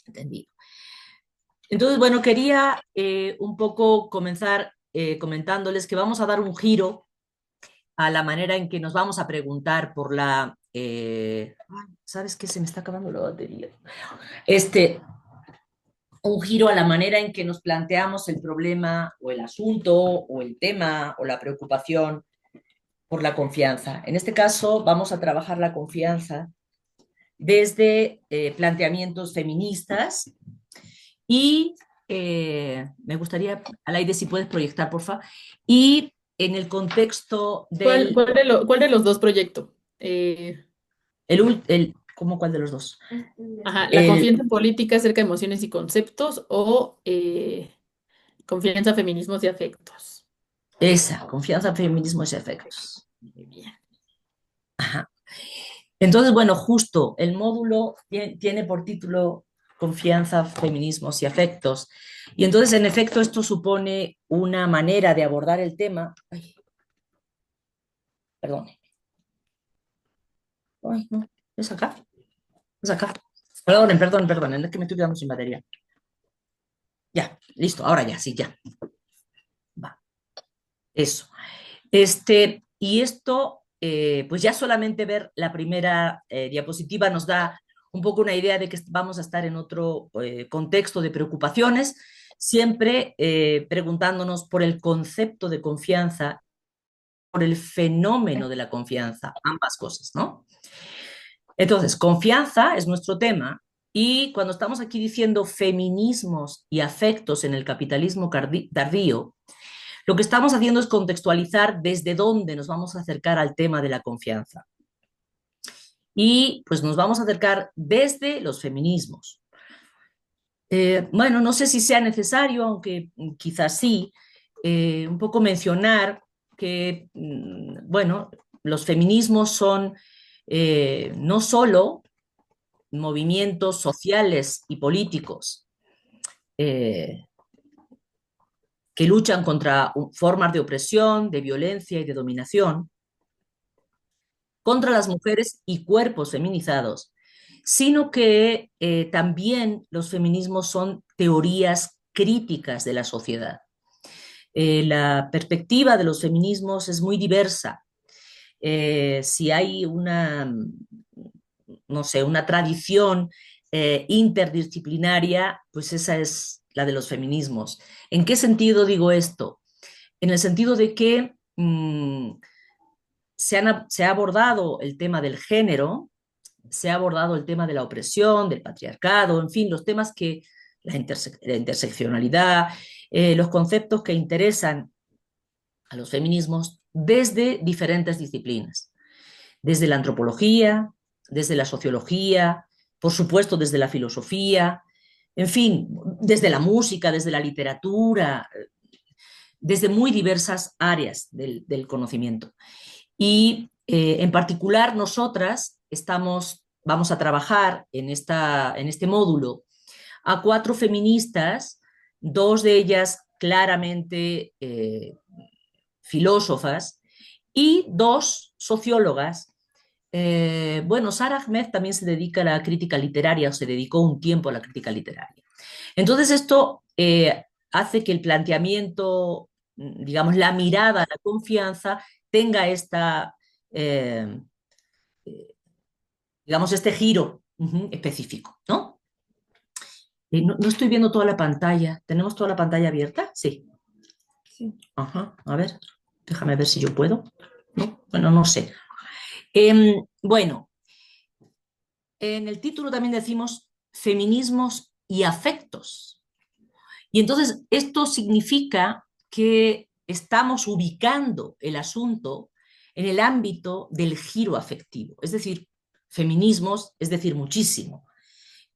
Entendido. Entonces, bueno, quería un poco comenzar comentándoles que vamos a dar un giro a la manera en que nos vamos a preguntar por la... ay, ¿sabes qué? Se me está acabando la batería. Este, un giro a la manera en que nos planteamos el problema o el asunto o el tema o la preocupación por la confianza. En este caso, vamos a trabajar la confianza desde planteamientos feministas y me gustaría, Alaide, si puedes proyectar, por favor, y en el contexto del, ¿Cuál de los dos proyectos? ¿cómo cuál de los dos? Ajá, ¿la El, confianza en política acerca de emociones y conceptos o confianza, feminismos y afectos? esa, confianza, feminismos y efectos. Muy bien. Ajá. Entonces, bueno, justo el módulo tiene por título Confianza, feminismos y afectos. Y entonces, en efecto, esto supone una manera de abordar el tema. Ay, perdón. Ay, no, es acá, es acá. Perdonen, es que me estoy quedando sin batería. Ya, listo, ahora ya, sí, ya. Va, eso. Y esto, pues ya solamente ver la primera diapositiva nos da un poco una idea de que vamos a estar en otro contexto de preocupaciones, siempre preguntándonos por el concepto de confianza, por el fenómeno de la confianza, ambas cosas, ¿no? Entonces, confianza es nuestro tema y cuando estamos aquí diciendo feminismos y afectos en el capitalismo tardío, lo que estamos haciendo es contextualizar desde dónde nos vamos a acercar al tema de la confianza. Y pues nos vamos a acercar desde los feminismos. Bueno, no sé si sea necesario, aunque quizás sí, un poco mencionar que, bueno, los feminismos son no solo movimientos sociales y políticos eh, que luchan contra formas de opresión, de violencia y de dominación, contra las mujeres y cuerpos feminizados, sino que también los feminismos son teorías críticas de la sociedad. La perspectiva de los feminismos es muy diversa. Si hay una, no sé, una tradición interdisciplinaria, pues esa es la de los feminismos. ¿En qué sentido digo esto? En el sentido de que se ha abordado el tema del género, se ha abordado el tema de la opresión, del patriarcado, en fin, los temas que la interseccionalidad, los conceptos que interesan a los feminismos desde diferentes disciplinas, desde la antropología, desde la sociología, por supuesto desde la filosofía, en fin, desde la música, desde la literatura, desde muy diversas áreas del conocimiento. Y en particular nosotras vamos a trabajar en este módulo a cuatro feministas, dos de ellas claramente filósofas y dos sociólogas. Bueno, Sara Ahmed también se dedica a la crítica literaria o se dedicó un tiempo a la crítica literaria. Entonces esto hace que el planteamiento, digamos, la mirada, la confianza, tenga esta, eh, digamos, este giro específico, ¿no? No, no estoy viendo toda la pantalla. ¿Tenemos toda la pantalla abierta? Sí. Sí. Ajá. A ver, déjame ver si yo puedo. ¿No? Bueno, no sé. Bueno, en el título también decimos feminismos y afectos. Y entonces esto significa que estamos ubicando el asunto en el ámbito del giro afectivo, es decir, feminismos, es decir, muchísimo.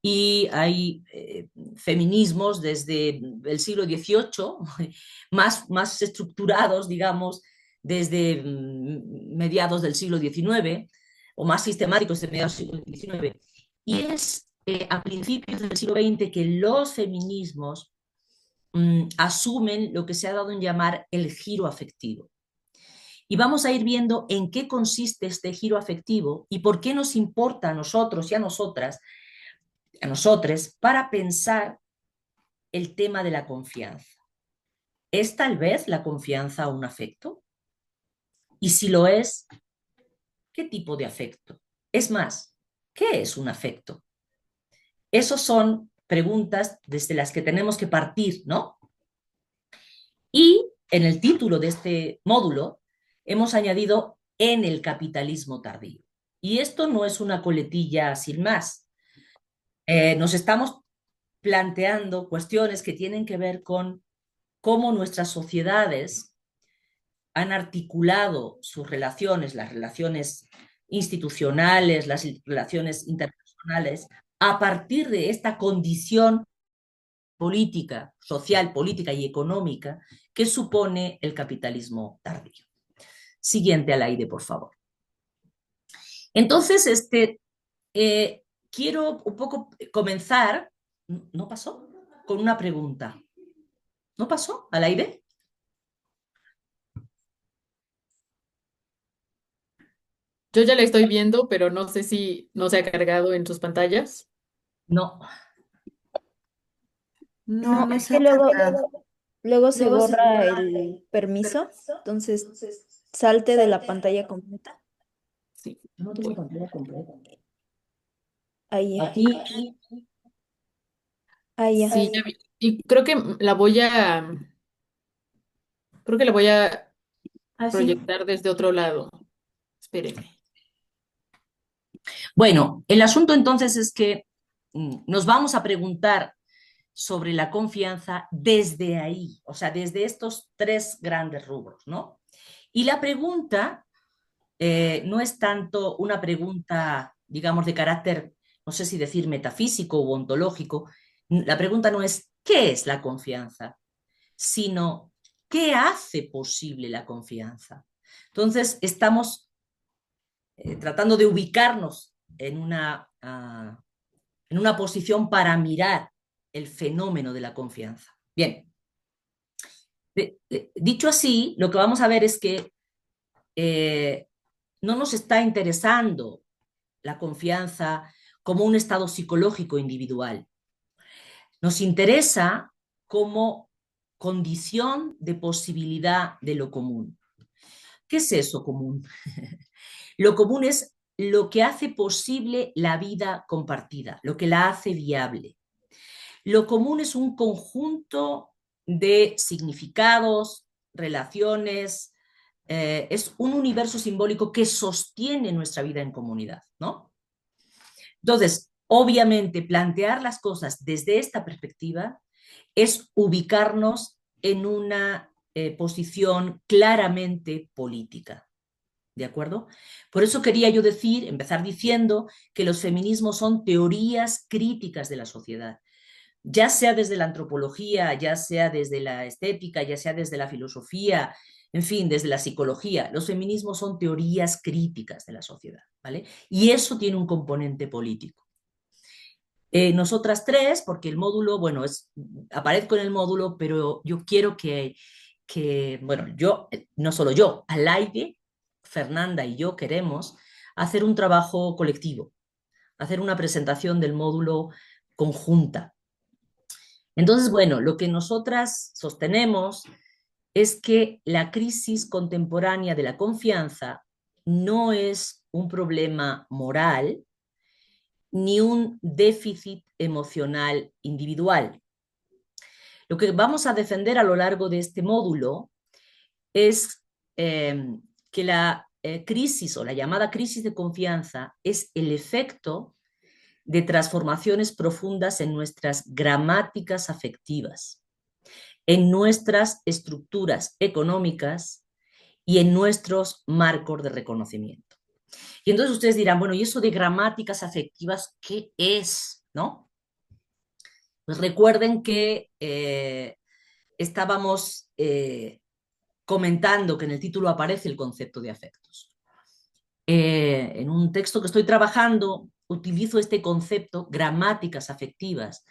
Y hay feminismos desde el siglo XVIII, más estructurados, digamos, desde mediados del siglo XIX, o más sistemáticos de mediados del siglo XIX. Y es a principios del siglo XX que los feminismos asumen lo que se ha dado en llamar el giro afectivo. Y vamos a ir viendo en qué consiste este giro afectivo y por qué nos importa a nosotros y a nosotras a nosotros, para pensar el tema de la confianza. ¿Es tal vez la confianza un afecto? Y si lo es, ¿qué tipo de afecto? Es más, ¿qué es un afecto? Esas son preguntas desde las que tenemos que partir, ¿no? Y en el título de este módulo hemos añadido en el capitalismo tardío. Y esto no es una coletilla sin más. Nos estamos planteando cuestiones que tienen que ver con cómo nuestras sociedades han articulado sus relaciones, las relaciones institucionales, las relaciones interpersonales, a partir de esta condición política, social, política y económica que supone el capitalismo tardío. Siguiente al aire, por favor. Entonces, quiero un poco comenzar, ¿no pasó? Con una pregunta. ¿No pasó al aire? Yo ya la estoy viendo, pero no sé si no se ha cargado en sus pantallas. No, no, No, no es se ha que cargado. luego se borra el permiso, entonces salte de la pantalla completa. Sí, Yo no tengo voy. pantalla completa. Ahí, Aquí, ahí ya. Sí, ya vi. Y creo que la voy a así. proyectar desde otro lado. Espéreme. Bueno, el asunto entonces es que nos vamos a preguntar sobre la confianza desde ahí, o sea, desde estos tres grandes rubros, ¿no? Y la pregunta no es tanto una pregunta, digamos, de carácter, no sé si decir metafísico o ontológico. La pregunta no es ¿qué es la confianza?, sino ¿qué hace posible la confianza? Entonces, estamos tratando de ubicarnos en una posición para mirar el fenómeno de la confianza. Bien, dicho así, lo que vamos a ver es que eh, no nos está interesando la confianza como un estado psicológico individual. Nos interesa como condición de posibilidad de lo común. ¿Qué es eso común? Lo común es lo que hace posible la vida compartida, lo que la hace viable. Lo común es un conjunto de significados, relaciones, es un universo simbólico que sostiene nuestra vida en comunidad, ¿no? Entonces, obviamente, plantear las cosas desde esta perspectiva es ubicarnos en una posición claramente política. ¿De acuerdo? Por eso quería yo empezar diciendo que los feminismos son teorías críticas de la sociedad, ya sea desde la antropología, ya sea desde la estética, ya sea desde la filosofía, en fin, desde la psicología. Los feminismos son teorías críticas de la sociedad, ¿vale? Y eso tiene un componente político. Nosotras tres, porque el módulo, bueno, aparezco en el módulo, pero yo quiero bueno, no solo yo, Alaide, Fernanda y yo queremos hacer un trabajo colectivo, hacer una presentación del módulo conjunta. Entonces, bueno, lo que nosotras sostenemos es que la crisis contemporánea de la confianza no es un problema moral ni un déficit emocional individual. Lo que vamos a defender a lo largo de este módulo es que la crisis o la llamada crisis de confianza es el efecto de transformaciones profundas en nuestras gramáticas afectivas, en nuestras estructuras económicas y en nuestros marcos de reconocimiento. Y entonces ustedes dirán, bueno, ¿y eso de gramáticas afectivas qué es? ¿No? Pues recuerden que estábamos comentando que en el título aparece el concepto de afectos. En un texto que estoy trabajando, utilizo este concepto, gramáticas afectivas,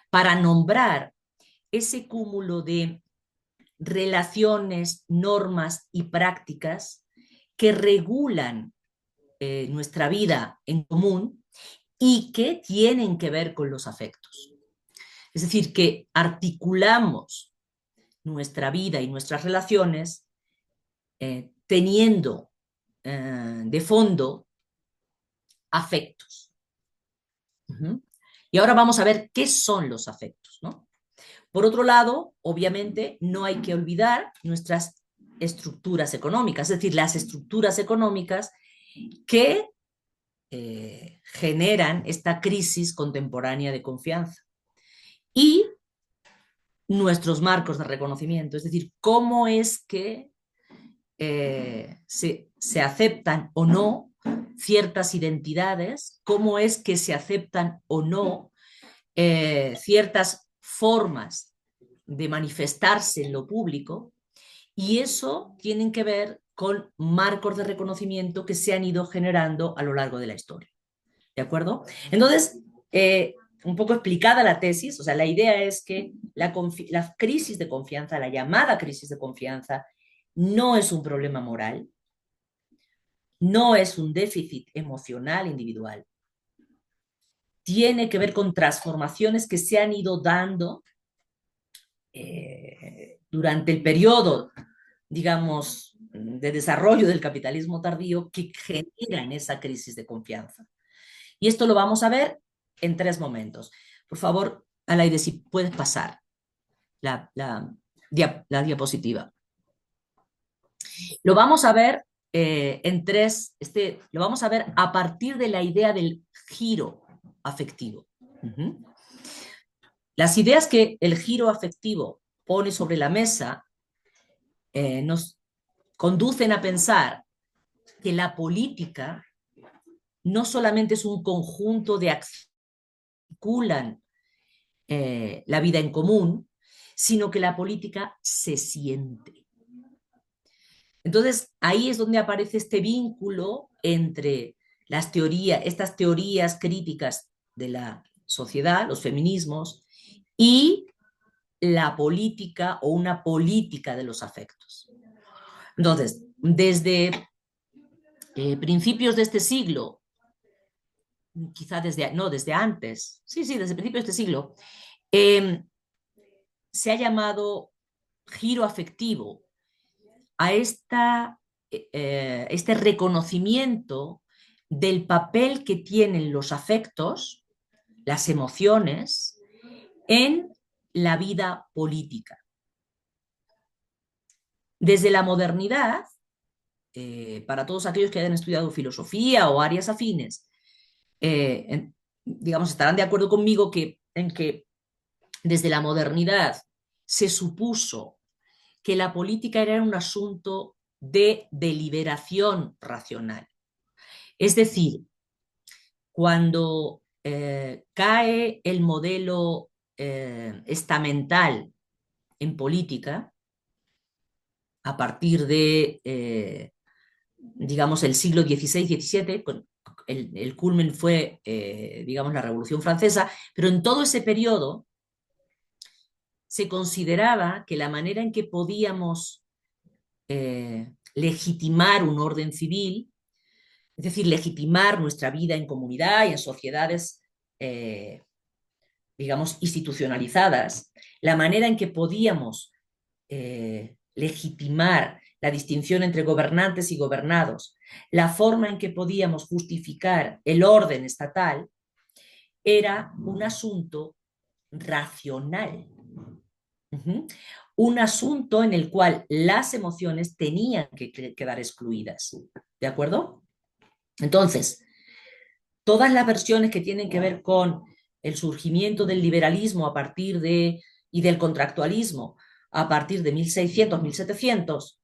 para nombrar ese cúmulo de relaciones, normas y prácticas que regulan nuestra vida en común y que tienen que ver con los afectos. Es decir, que articulamos nuestra vida y nuestras relaciones teniendo de fondo afectos. Y ahora vamos a ver qué son los afectos, ¿no? Por otro lado, obviamente, no hay que olvidar nuestras estructuras económicas, es decir, las estructuras económicas que generan esta crisis contemporánea de confianza. Y nuestros marcos de reconocimiento, es decir, cómo es que se aceptan o no ciertas identidades, cómo es que se aceptan o no ciertas formas de manifestarse en lo público, y eso tiene que ver con marcos de reconocimiento que se han ido generando a lo largo de la historia. ¿De acuerdo? Entonces, un poco explicada la tesis, o sea, la idea es que la crisis de confianza, la llamada crisis de confianza, no es un problema moral, no es un déficit emocional individual, tiene que ver con transformaciones que se han ido dando durante el periodo, digamos, de desarrollo del capitalismo tardío que generan esa crisis de confianza. Y esto lo vamos a ver en 3 momentos. Por favor, Alaide, si puedes pasar la diapositiva. Lo vamos a ver lo vamos a ver a partir de la idea del giro afectivo. Las ideas que el giro afectivo pone sobre la mesa nos conducen a pensar que la política no solamente es un conjunto de acciones que articulan la vida en común, sino que la política se siente. Entonces, ahí es donde aparece este vínculo entre estas teorías críticas de la sociedad, los feminismos, y la política o una política de los afectos. Entonces, desde principios de este siglo, quizá desde antes, desde principios de este siglo, se ha llamado giro afectivo a este reconocimiento del papel que tienen los afectos, las emociones, en la vida política. Desde la modernidad, para todos aquellos que hayan estudiado filosofía o áreas afines, digamos, estarán de acuerdo conmigo en que desde la modernidad se supuso que la política era un asunto de deliberación racional. Es decir, cuando cae el modelo estamental en política, a partir de, digamos, el siglo XVI-XVII, el culmen fue, digamos, la Revolución Francesa, pero en todo ese periodo se consideraba que la manera en que podíamos legitimar un orden civil, es decir, legitimar nuestra vida en comunidad y en sociedades, digamos, institucionalizadas, la manera en que podíamos legitimar la distinción entre gobernantes y gobernados, la forma en que podíamos justificar el orden estatal, era un asunto racional. Un asunto en el cual las emociones tenían que quedar excluidas. ¿De acuerdo? Entonces, todas las versiones que tienen que ver con el surgimiento del liberalismo y del contractualismo a partir de 1600, 1700,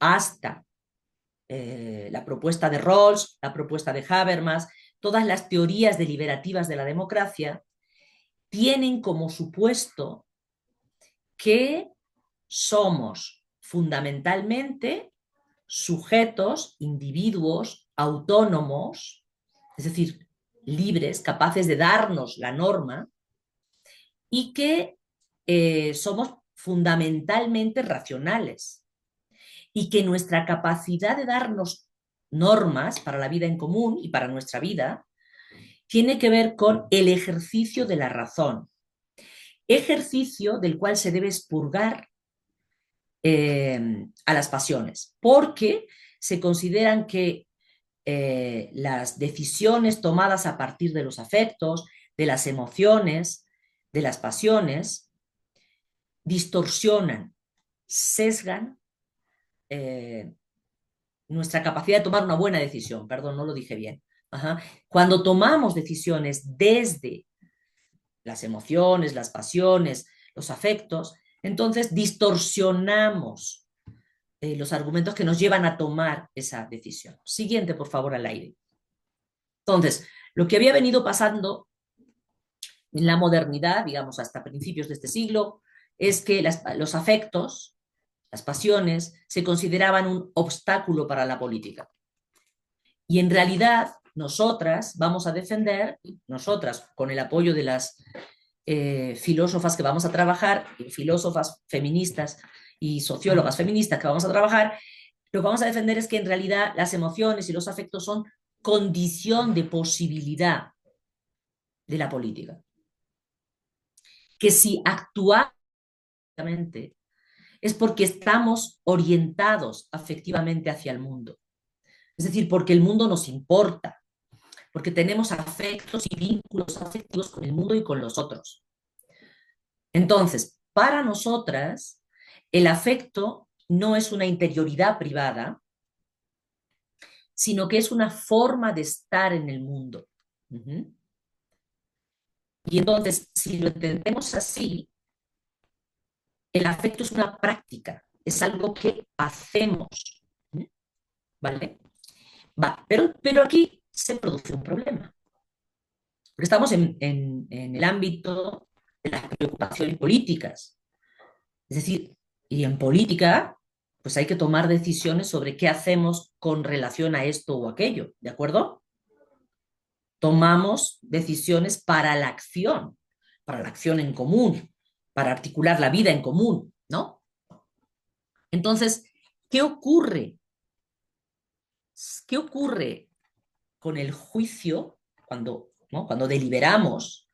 hasta la propuesta de Rawls, la propuesta de Habermas, todas las teorías deliberativas de la democracia, tienen como supuesto que somos fundamentalmente sujetos, individuos, autónomos, es decir, libres, capaces de darnos la norma, y que somos fundamentalmente racionales, y que nuestra capacidad de darnos normas para la vida en común y para nuestra vida tiene que ver con el ejercicio de la razón, ejercicio del cual se debe expurgar a las pasiones, porque se consideran que las decisiones tomadas a partir de los afectos, de las emociones, de las pasiones, distorsionan, sesgan nuestra capacidad de tomar una buena decisión. Perdón, no lo dije bien. Ajá. Cuando tomamos decisiones desde las emociones, las pasiones, los afectos, entonces distorsionamos los argumentos que nos llevan a tomar esa decisión. Siguiente, por favor, al aire. Entonces, lo que había venido pasando en la modernidad, digamos, hasta principios de este siglo, es que los afectos, las pasiones, se consideraban un obstáculo para la política. Y en realidad, nosotras vamos a defender, nosotras, con el apoyo de las filósofas que vamos a trabajar, filósofas feministas y sociólogas feministas que vamos a trabajar, lo que vamos a defender es que en realidad las emociones y los afectos son condición de posibilidad de la política. Que si actuamos es porque estamos orientados afectivamente hacia el mundo. Es decir, porque el mundo nos importa, porque tenemos afectos y vínculos afectivos con el mundo y con los otros. Entonces, para nosotras, el afecto no es una interioridad privada, sino que es una forma de estar en el mundo. Y entonces, si lo entendemos así, el afecto es una práctica, es algo que hacemos, ¿vale? Pero aquí se produce un problema, porque estamos en el ámbito de las preocupaciones políticas. Es decir, y en política, pues hay que tomar decisiones sobre qué hacemos con relación a esto o aquello, ¿de acuerdo? Tomamos decisiones para la acción en común, para articular la vida en común, ¿no? Entonces, ¿qué ocurre? ¿Qué ocurre con el juicio cuando deliberamos?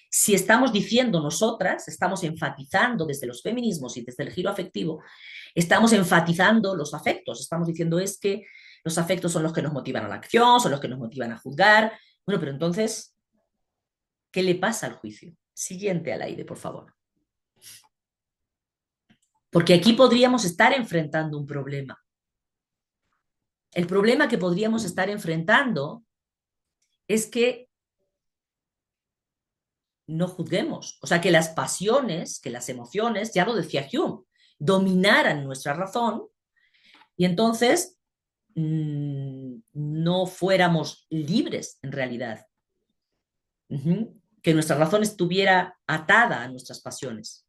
Si estamos diciendo nosotras, estamos enfatizando desde los feminismos y desde el giro afectivo, estamos enfatizando los afectos, estamos diciendo es que los afectos son los que nos motivan a la acción, son los que nos motivan a juzgar. Bueno, pero entonces, ¿qué le pasa al juicio? Siguiente al aire, por favor. Porque aquí podríamos estar enfrentando un problema. El problema que podríamos estar enfrentando es que no juzguemos. O sea, que las pasiones, que las emociones, ya lo decía Hume, dominaran nuestra razón y entonces no fuéramos libres en realidad. Que nuestra razón estuviera atada a nuestras pasiones.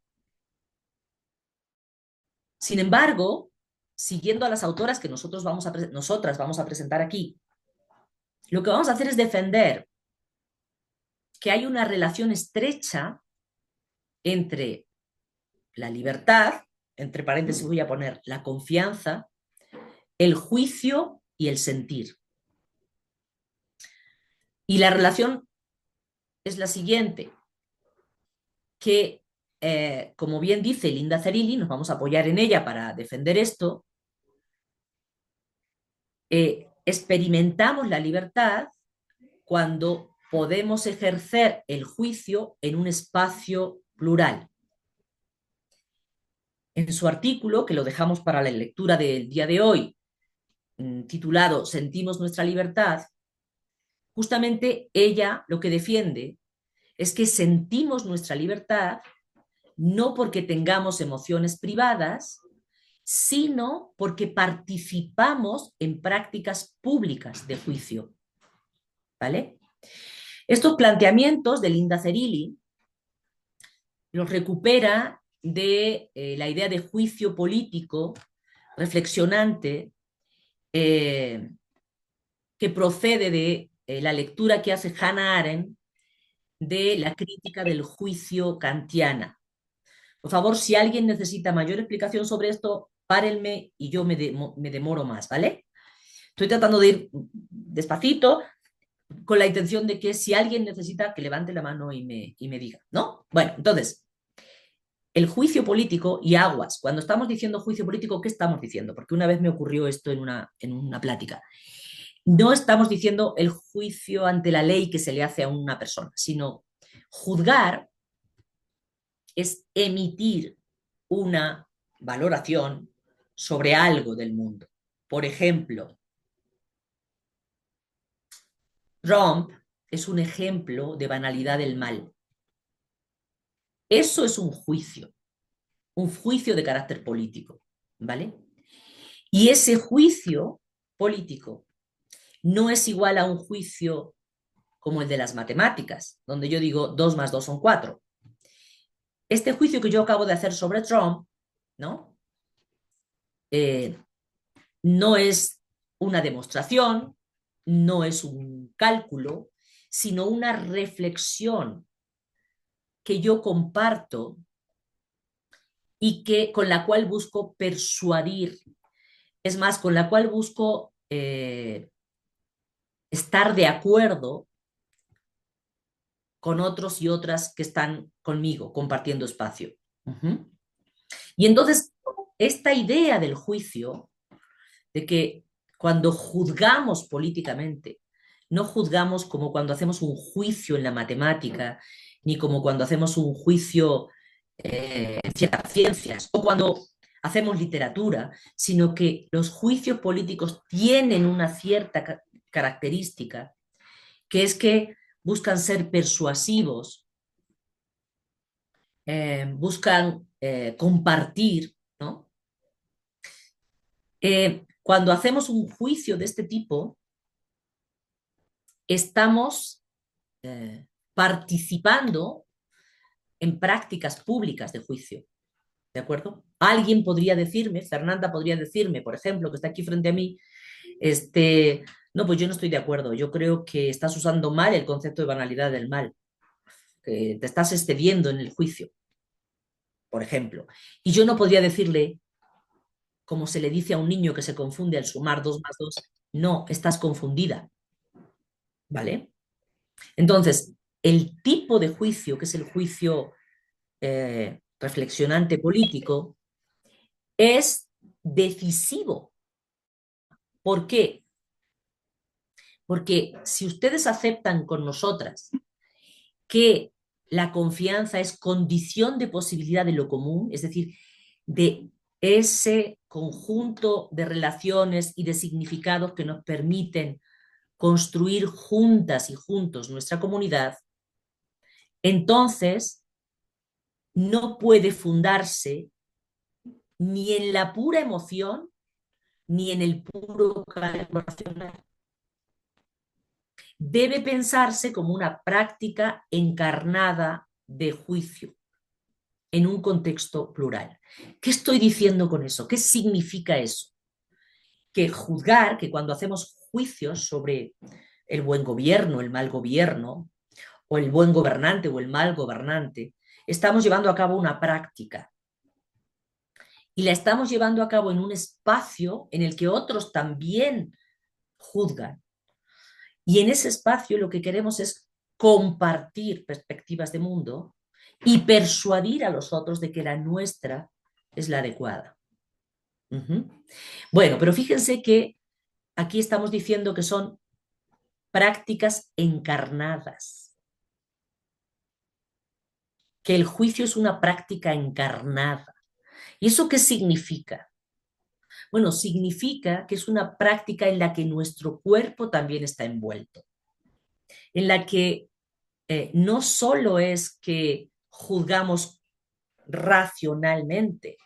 Sin embargo, siguiendo a las autoras que nosotras vamos a presentar aquí, lo que vamos a hacer es defender que hay una relación estrecha entre la libertad, entre paréntesis voy a poner la confianza, el juicio y el sentir. Y la relación es la siguiente, que como bien dice Linda Zerilli, nos vamos a apoyar en ella para defender esto, experimentamos la libertad cuando podemos ejercer el juicio en un espacio plural. En su artículo, que lo dejamos para la lectura del día de hoy, titulado Sentimos nuestra libertad, justamente ella lo que defiende es que sentimos nuestra libertad no porque tengamos emociones privadas, sino porque participamos en prácticas públicas de juicio. ¿Vale? Estos planteamientos de Linda Zerilli los recupera de la idea de juicio político reflexionante que procede de la lectura que hace Hannah Arendt de la crítica del juicio kantiana. Por favor, si alguien necesita mayor explicación sobre esto, párenme y yo me demoro más, ¿vale? Estoy tratando de ir despacito, con la intención de que si alguien necesita, que levante la mano y me diga, ¿no? Bueno, entonces, el juicio político y aguas. Cuando estamos diciendo juicio político, ¿qué estamos diciendo? Porque una vez me ocurrió esto en una plática. No estamos diciendo el juicio ante la ley que se le hace a una persona, sino juzgar es emitir una valoración sobre algo del mundo. Por ejemplo, Trump es un ejemplo de banalidad del mal. Eso es un juicio de carácter político, ¿vale? Y ese juicio político no es igual a un juicio como el de las matemáticas, donde yo digo 2 más 2 son 4. Este juicio que yo acabo de hacer sobre Trump, ¿no? Eh, no es una demostración, no es un cálculo, sino una reflexión que yo comparto y que, con la cual busco persuadir, es más, con la cual busco estar de acuerdo con otros y otras que están conmigo, compartiendo espacio. Uh-huh. Y entonces, esta idea del juicio, de que cuando juzgamos políticamente, no juzgamos como cuando hacemos un juicio en la matemática, ni como cuando hacemos un juicio en ciertas ciencias, o cuando hacemos literatura, sino que los juicios políticos tienen una cierta característica, que es que buscan ser persuasivos, buscan compartir, ¿no? Cuando hacemos un juicio de este tipo, estamos participando en prácticas públicas de juicio, ¿de acuerdo? Alguien podría decirme, Fernanda podría decirme, por ejemplo, que está aquí frente a mí, no, pues yo no estoy de acuerdo, yo creo que estás usando mal el concepto de banalidad del mal, que te estás excediendo en el juicio, por ejemplo. Y yo no podría decirle, como se le dice a un niño que se confunde al sumar 2 más 2, no, estás confundida, ¿vale? Entonces, el tipo de juicio, que es el juicio reflexionante político, es decisivo. ¿Por qué? Porque si ustedes aceptan con nosotras que la confianza es condición de posibilidad de lo común, es decir, de ese conjunto de relaciones y de significados que nos permiten construir juntas y juntos nuestra comunidad, entonces no puede fundarse ni en la pura emoción ni en el puro cálculo racional. Debe pensarse como una práctica encarnada de juicio en un contexto plural. ¿Qué estoy diciendo con eso? ¿Qué significa eso? Que juzgar, que cuando hacemos juicios sobre el buen gobierno, el mal gobierno, o el buen gobernante o el mal gobernante, estamos llevando a cabo una práctica. Y la estamos llevando a cabo en un espacio en el que otros también juzgan. Y en ese espacio lo que queremos es compartir perspectivas de mundo y persuadir a los otros de que la nuestra es la adecuada. Bueno, pero fíjense que aquí estamos diciendo que son prácticas encarnadas, que el juicio es una práctica encarnada. ¿Y eso qué significa? Bueno, significa que es una práctica en la que nuestro cuerpo también está envuelto, en la que no solo es que juzgamos racionalmente,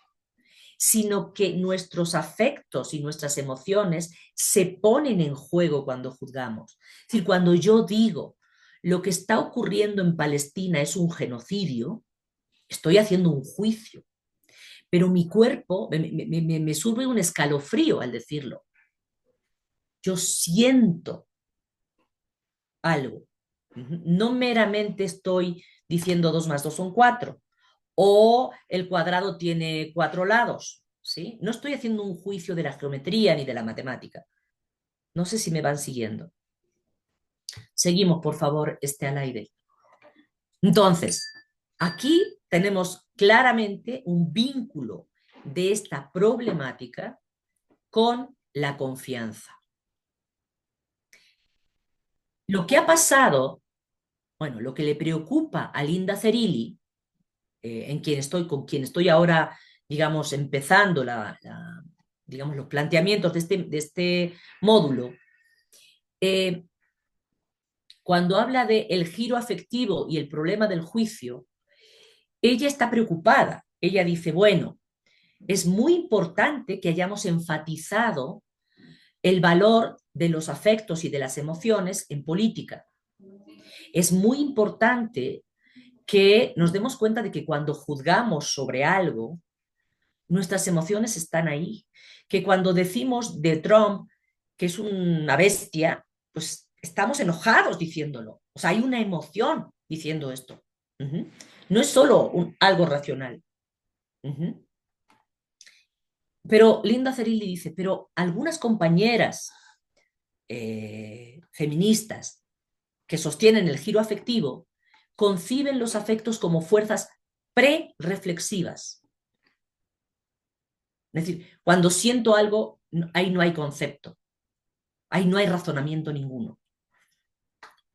sino que nuestros afectos y nuestras emociones se ponen en juego cuando juzgamos. Es decir, cuando yo digo lo que está ocurriendo en Palestina es un genocidio, estoy haciendo un juicio, pero mi cuerpo me sube un escalofrío al decirlo. Yo siento algo. No meramente estoy diciendo 2 más 2 son 4 o el cuadrado tiene 4 lados, ¿sí? No estoy haciendo un juicio de la geometría ni de la matemática. No sé si me van siguiendo. Seguimos, por favor, al aire. Entonces, aquí tenemos claramente un vínculo de esta problemática con la confianza. Lo que ha pasado, bueno, lo que le preocupa a Linda Zerilli, con quien estoy ahora, digamos, empezando digamos, los planteamientos de este módulo, cuando habla de el giro afectivo y el problema del juicio, ella está preocupada. Ella dice, bueno, es muy importante que hayamos enfatizado el valor de los afectos y de las emociones en política. Es muy importante que nos demos cuenta de que cuando juzgamos sobre algo, nuestras emociones están ahí. Que cuando decimos de Trump que es una bestia, pues estamos enojados diciéndolo. O sea, hay una emoción diciendo esto. No es solo algo racional. Pero Linda Zerilli dice, pero algunas compañeras feministas que sostienen el giro afectivo conciben los afectos como fuerzas pre-reflexivas. Es decir, cuando siento algo, ahí no hay concepto, ahí no hay razonamiento ninguno.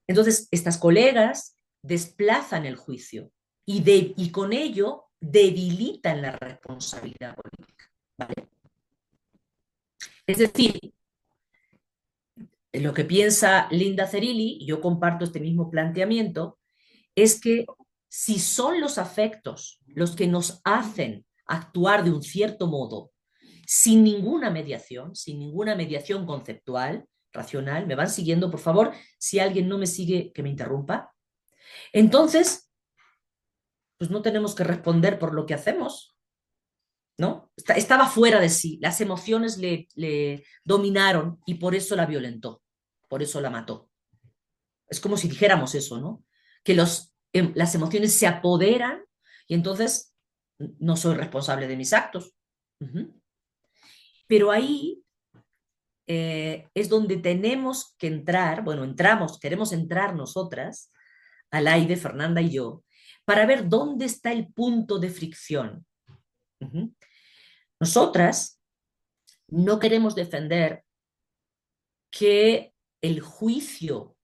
Entonces, estas colegas desplazan el juicio y con ello debilitan la responsabilidad política. ¿Vale? Es decir, lo que piensa Linda Zerilli, y yo comparto este mismo planteamiento, es que si son los afectos los que nos hacen actuar de un cierto modo, sin ninguna mediación conceptual, racional, ¿me van siguiendo, por favor? Si alguien no me sigue, que me interrumpa. Entonces, pues no tenemos que responder por lo que hacemos, ¿no? Estaba fuera de sí, las emociones le dominaron y por eso la violentó, por eso la mató. Es como si dijéramos eso, ¿no? Que las emociones se apoderan y entonces no soy responsable de mis actos. Pero ahí es donde tenemos que entrar, bueno, queremos entrar nosotras, Alaide, Fernanda y yo, para ver dónde está el punto de fricción. Nosotras no queremos defender que el juicio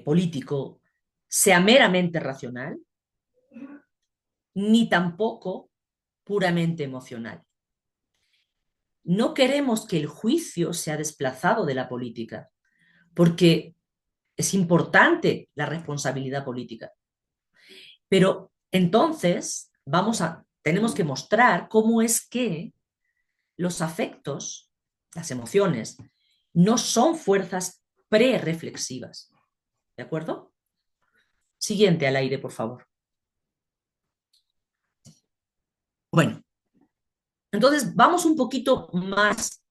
político sea meramente racional, ni tampoco puramente emocional. No queremos que el juicio sea desplazado de la política, porque es importante la responsabilidad política. Pero entonces tenemos que mostrar cómo es que los afectos, las emociones, no son fuerzas pre-reflexivas. ¿De acuerdo? Siguiente al aire, por favor. Bueno, entonces vamos un poquito más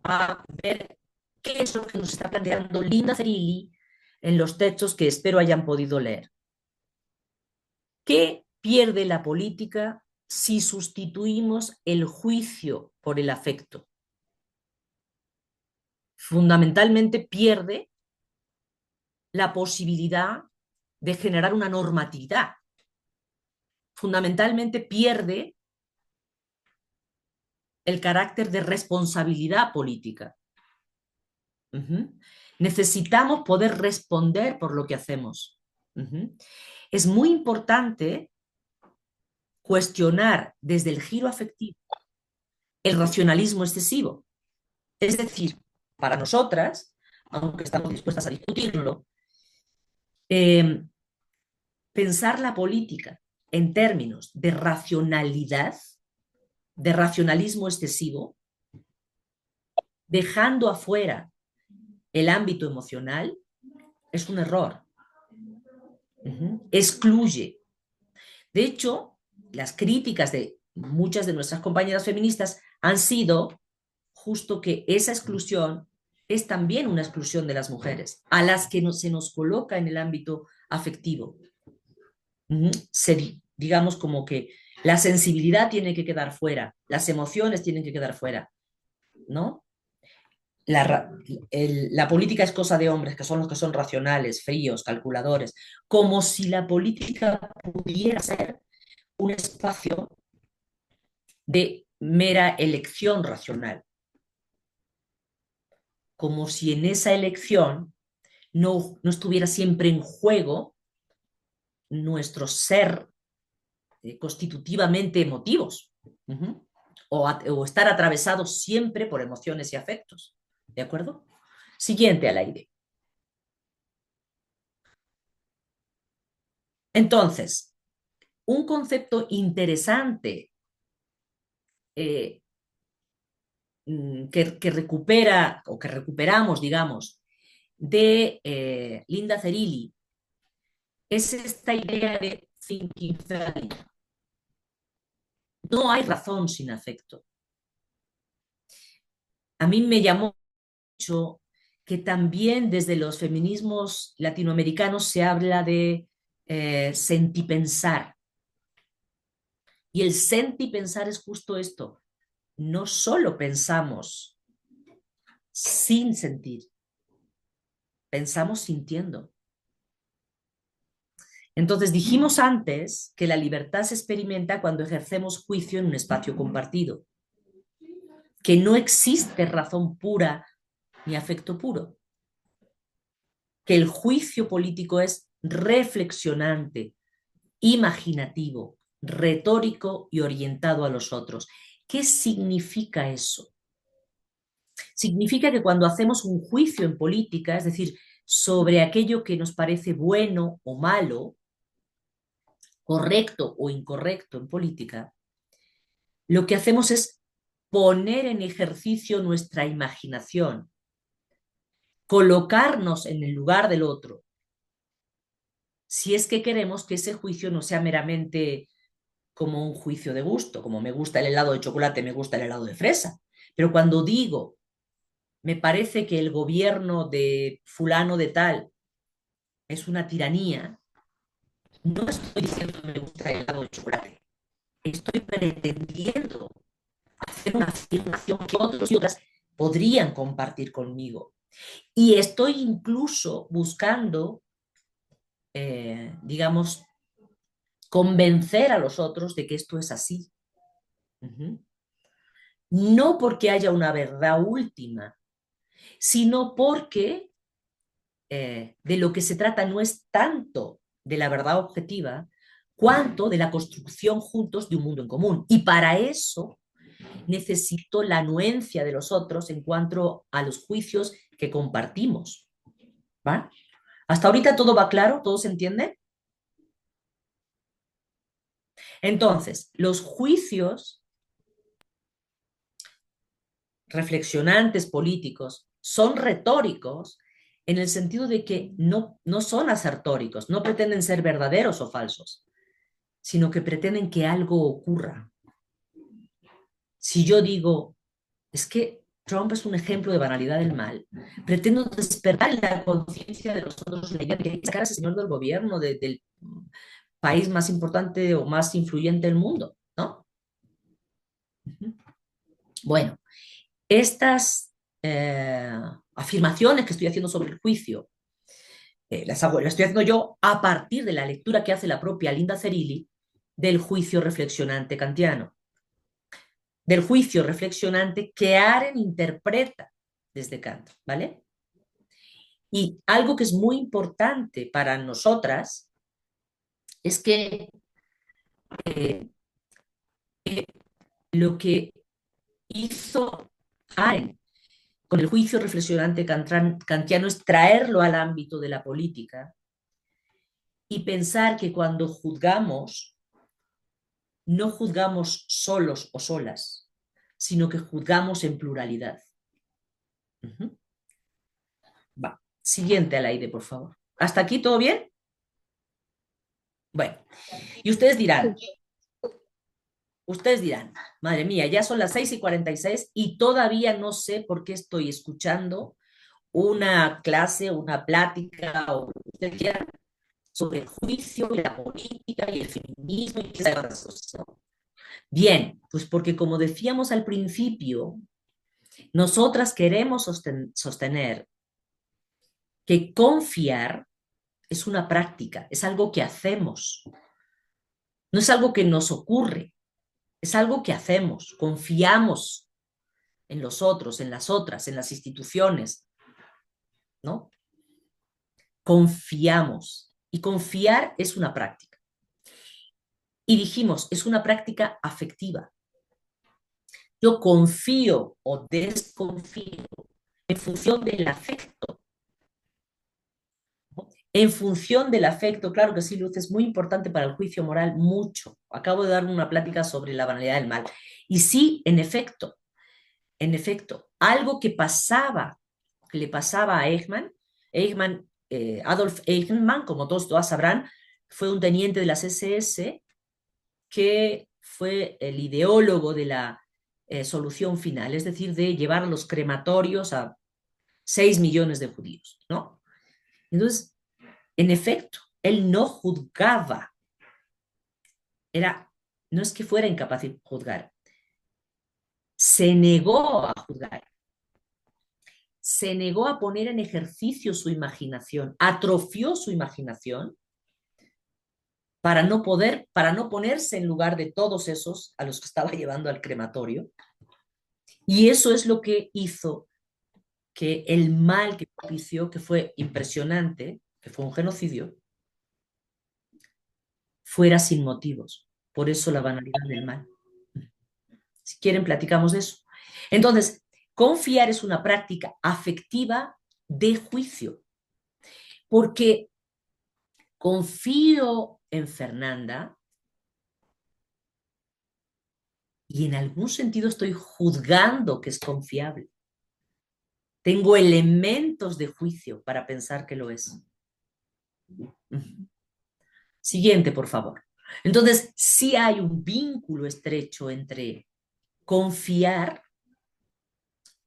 a ver qué es lo que nos está planteando Linda Zerilli en los textos que espero hayan podido leer. ¿Qué pierde la política si sustituimos el juicio por el afecto? Fundamentalmente pierde la posibilidad de generar una normatividad. Fundamentalmente pierde el carácter de responsabilidad política. Necesitamos poder responder por lo que hacemos. Es muy importante cuestionar desde el giro afectivo el racionalismo excesivo. Es decir, para nosotras, aunque estamos dispuestas a discutirlo, pensar la política en términos de racionalidad, de racionalismo excesivo, dejando afuera el ámbito emocional, es un error. Excluye. De hecho, las críticas de muchas de nuestras compañeras feministas han sido justo que esa exclusión es también una exclusión de las mujeres, a las que se nos coloca en el ámbito afectivo. Digamos como que la sensibilidad tiene que quedar fuera, las emociones tienen que quedar fuera, ¿no? la política es cosa de hombres, que son los que son racionales, fríos, calculadores, como si la política pudiera ser un espacio de mera elección racional, como si en esa elección no estuviera siempre en juego nuestro ser constitutivamente emotivos, o estar atravesados siempre por emociones y afectos. ¿De acuerdo? Siguiente al aire. Entonces, un concepto interesante eh, que recupera o que recuperamos, digamos, de Linda Zerilli es esta idea de thinking failure. No hay razón sin afecto. A mí me llamó mucho que también desde los feminismos latinoamericanos se habla de sentipensar. Y el sentipensar es justo esto. No solo pensamos sin sentir, pensamos sintiendo. Entonces dijimos antes que la libertad se experimenta cuando ejercemos juicio en un espacio compartido, que no existe razón pura ni afecto puro, que el juicio político es reflexionante, imaginativo, retórico y orientado a los otros. ¿Qué significa eso? Significa que cuando hacemos un juicio en política, es decir, sobre aquello que nos parece bueno o malo, correcto o incorrecto en política, lo que hacemos es poner en ejercicio nuestra imaginación, colocarnos en el lugar del otro, si es que queremos que ese juicio no sea meramente como un juicio de gusto, como me gusta el helado de chocolate, me gusta el helado de fresa. Pero cuando digo, me parece que el gobierno de fulano de tal es una tiranía, no estoy diciendo que me gusta el helado de chocolate, estoy pretendiendo hacer una afirmación que otros y otras podrían compartir conmigo. Y estoy incluso buscando, digamos, convencer a los otros de que esto es así. No porque haya una verdad última, sino porque de lo que se trata no es tanto de la verdad objetiva, cuanto de la construcción juntos de un mundo en común. Y para eso necesito la anuencia de los otros en cuanto a los juicios que compartimos. ¿Va? ¿Hasta ahorita todo va claro? ¿Todo se entiende? Entonces, los juicios reflexionantes políticos son retóricos en el sentido de que no son asertóricos, no pretenden ser verdaderos o falsos, sino que pretenden que algo ocurra. Si yo digo, es que Trump es un ejemplo de banalidad del mal, pretendo despertar en la conciencia de los otros la idea de que hay que sacar a ese señor del gobierno, del país más importante o más influyente del mundo, ¿no? Bueno, estas afirmaciones que estoy haciendo sobre el juicio, las estoy haciendo yo a partir de la lectura que hace la propia Linda Zerilli del juicio reflexionante kantiano. Del juicio reflexionante que Arendt interpreta desde Kant, ¿vale? Y algo que es muy importante para nosotras es que eh, lo que hizo Arendt con el juicio reflexionante kantiano es traerlo al ámbito de la política y pensar que cuando juzgamos, no juzgamos solos o solas, sino que juzgamos en pluralidad. Va, siguiente al aire, por favor. ¿Hasta aquí todo bien? Bueno, y ustedes dirán, madre mía, ya son las 6:46 y todavía no sé por qué estoy escuchando una clase, una plática o lo que ustedes quieran sobre el juicio y la política y el feminismo y esas cosas, ¿no? Bien, pues porque como decíamos al principio, Nosotras queremos sostener que confiar es una práctica, es algo que hacemos, no es algo que nos ocurre, es algo que hacemos, confiamos en los otros, en las otras, en las instituciones, ¿no? Confiamos. Y confiar es una práctica. Y dijimos, es una práctica afectiva. Yo confío o desconfío en función del afecto. En función del afecto, claro que sí, Luz, es muy importante para el juicio moral, mucho. Acabo de dar una plática sobre la banalidad del mal. Y sí, en efecto, algo que le pasaba a Eichmann, Adolf Eichmann, como todas sabrán, fue un teniente de las SS que fue el ideólogo de la solución final, es decir, de llevar a los crematorios a 6 millones de judíos, ¿no? Entonces, en efecto, él no juzgaba, no es que fuera incapaz de juzgar, se negó a juzgar, se negó a poner en ejercicio su imaginación, atrofió su imaginación para no ponerse en lugar de todos esos a los que estaba llevando al crematorio. Y eso es lo que hizo que el mal que propició, que fue impresionante, que fue un genocidio, fuera sin motivos. Por eso la banalidad del mal. Si quieren, platicamos de eso. Entonces, confiar es una práctica afectiva de juicio, porque confío en Fernanda y en algún sentido estoy juzgando que es confiable. Tengo elementos de juicio para pensar que lo es. Siguiente, por favor. Entonces, sí hay un vínculo estrecho entre confiar